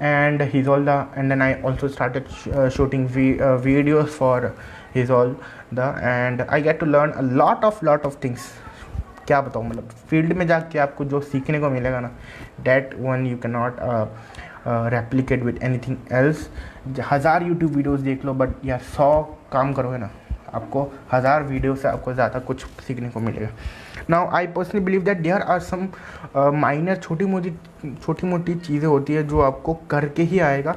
And Hizolda, and then I also started shooting videos for Hizolda, and I get to learn a lot of things. क्या बताऊँ, मतलब field में जाके आपको जो सीखने को मिलेगा ना, that one you cannot replicate with anything else. 1000 YouTube videos देख लो, बट यार 100 काम करोगे ना, आपको 1000 वीडियो से आपको ज़्यादा कुछ सीखने को मिलेगा। Now I personally believe that there are some minor, छोटी मोटी चीज़ें होती है जो आपको करके ही आएगा,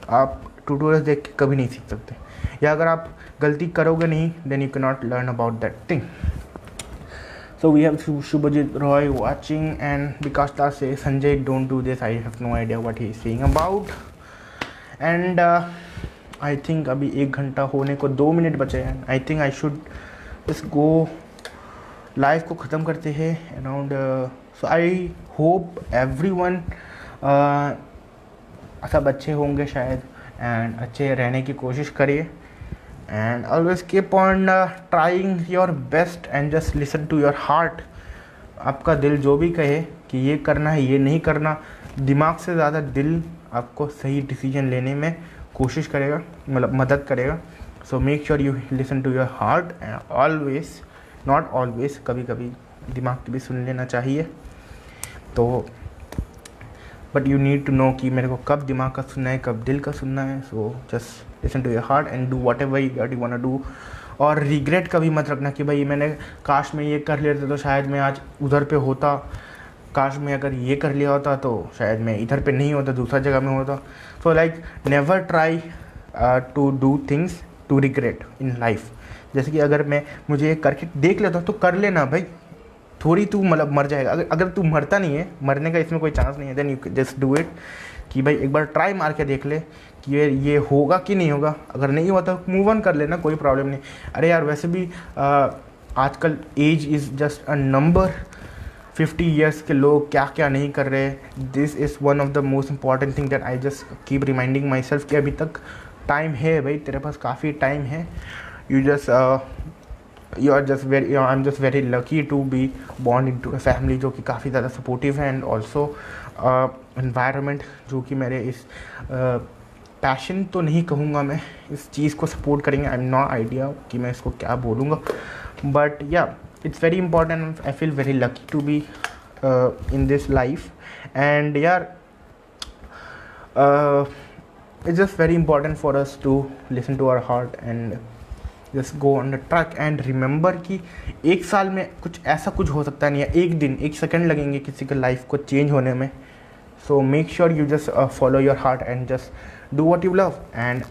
आप ट्यूटोरियल्स देख के कभी नहीं सीख सकते, या अगर आप गलती करोगे नहीं, then you can not learn about that thing. So we have Shubhajit Roy watching, and Vikas Das says, Sanjay, don't do this. I have no idea what he is saying about. And I think अभी 1 घंटा होने को 2 minute बचे हैं। I think I should just go live को ख़त्म करते हैं around. So I hope everyone सब अच्छे होंगे शायद, एंड अच्छे रहने की कोशिश करिए, and always keep on trying your best and just listen to your heart. आपका दिल जो भी कहे कि ये करना है, ये नहीं करना, दिमाग से ज़्यादा दिल आपको सही डिसीजन लेने में कोशिश करेगा, मतलब मदद करेगा। So make sure you listen to your heart and always, not always, कभी कभी दिमाग की भी सुन लेना चाहिए। तो but you need to know कि मेरे को कब दिमाग का सुनना है, कब दिल का सुनना है। So just listen to your heart and do whatever you want to do. और रिग्रेट कभी मत रखना कि भाई मैंने काश में ये कर लेता तो शायद मैं आज उधर पे होता, काश में अगर ये कर लिया होता तो शायद मैं इधर पे नहीं होता, दूसरा जगह में होता। So like never try to do things to regret in life. जैसे कि अगर मुझे ये करके देख लेता तो कर लेना भाई, थोड़ी तू मतलब मर जाएगा। अगर तू मरता नहीं है, मरने का इसमें कोई चांस नहीं है, then you just do it, कि भाई एक बार ट्राई मार के देख ले कि ये होगा कि नहीं होगा। अगर नहीं हुआ तो मूव ऑन कर लेना, कोई प्रॉब्लम नहीं। अरे यार वैसे भी आजकल age is just a number. 50 years के लोग क्या क्या नहीं कर रहे। This is one of the most important thing that I just keep reminding myself कि अभी तक टाइम है भाई, तेरे पास काफ़ी टाइम है। You just I am just very lucky to be born into a family जो कि काफ़ी ज़्यादा सपोर्टिव है, एंड ऑल्सो इन्वायरमेंट जो कि मेरे इस पैशन तो नहीं कहूँगा मैं, इस चीज़ को सपोर्ट करेंगे। आई एम नो आइडिया कि मैं इसको क्या बोलूँगा, but yeah it's very important. I feel very lucky to be in this life, and यार it's just very important for us to listen to our heart and just go on the track and remember कि एक साल में कुछ ऐसा कुछ हो सकता नहीं है, एक दिन एक सेकंड लगेंगे किसी के लाइफ को चेंज होने में। so make sure you just follow your heart and just do what you love, and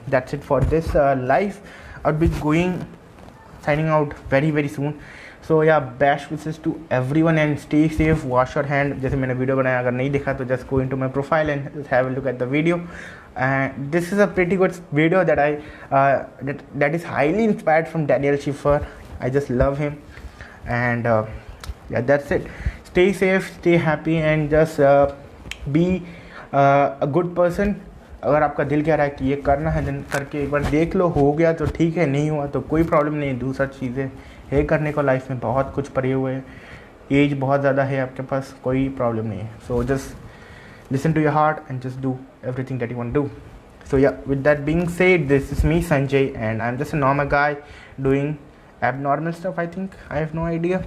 that's it for this live. I'll be going signing out very very soon. so yeah, best wishes to everyone and stay safe, wash your hand। जैसे मैंने video बनाया, अगर नहीं देखा तो just go into my profile and just have a look at the video, and this is a pretty good video that I that is highly inspired from Daniel Schiffer. I just love him, and yeah, that's it. Stay safe, stay happy, and just be a good person। अगर आपका दिल कह रहा है कि ये करना है, दिन करके एक बार देख लो, हो गया तो ठीक है, नहीं हुआ तो कोई प्रॉब्लम नहीं। दूसरा चीज़ें है करने को लाइफ में, बहुत कुछ पड़े हुए हैं, एज बहुत ज़्यादा है आपके पास, कोई प्रॉब्लम नहीं है। So just listen to your heart and just do everything that you want to do. So yeah, with that being said, this is me Sanjay and I am just a normal guy doing abnormal stuff, I think. I have no idea.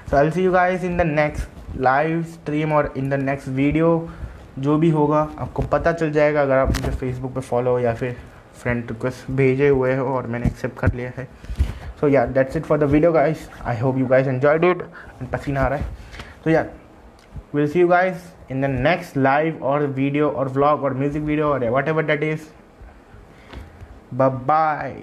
So I'll see you guys in the next live stream or in the next video। जो भी होगा आपको पता चल जाएगा अगर आप मुझे फेसबुक पे फॉलो या फिर फ्रेंड रिक्वेस्ट भेजे हुए हो और मैंने एक्सेप्ट कर लिया है। So yeah, that's it for the video guys. I hope you guys enjoyed it, and पसीना आ रहा है। तो yeah, will see you guys in the next live और वीडियो और व्लॉग और म्यूजिक वीडियो और whatever that is. Bye bye.